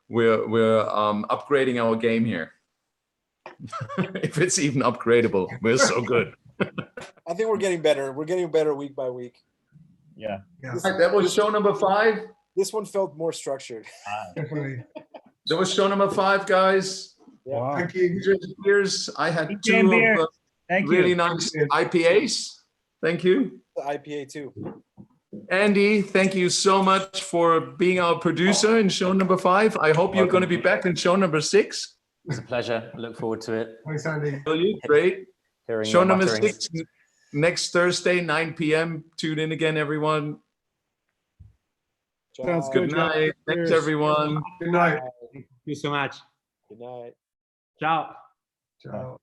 upgrading our game here. If it's even upgradable, we're so good. I think we're getting better. We're getting better week by week. Yeah. That was show number 5. This one felt more structured. Definitely. That was show number 5, guys. Yeah. Wow. Thank you. DJs and Beers. I had DJs 2 and of Beers. Thank really you. nice IPAs. Thank you. The IPA too. Andy, thank you so much for being our producer in show number 5. I hope you're going to be back in show number 6. It's a pleasure. I look forward to it. Thanks, Andy. Great. Hearing Show your number mutterings. 6 next Thursday, 9 p.m. Tune in again, everyone. Sounds Good good. night. Thanks, Cheers. everyone. Good night. Thank you so much. Good night. Ciao. Ciao.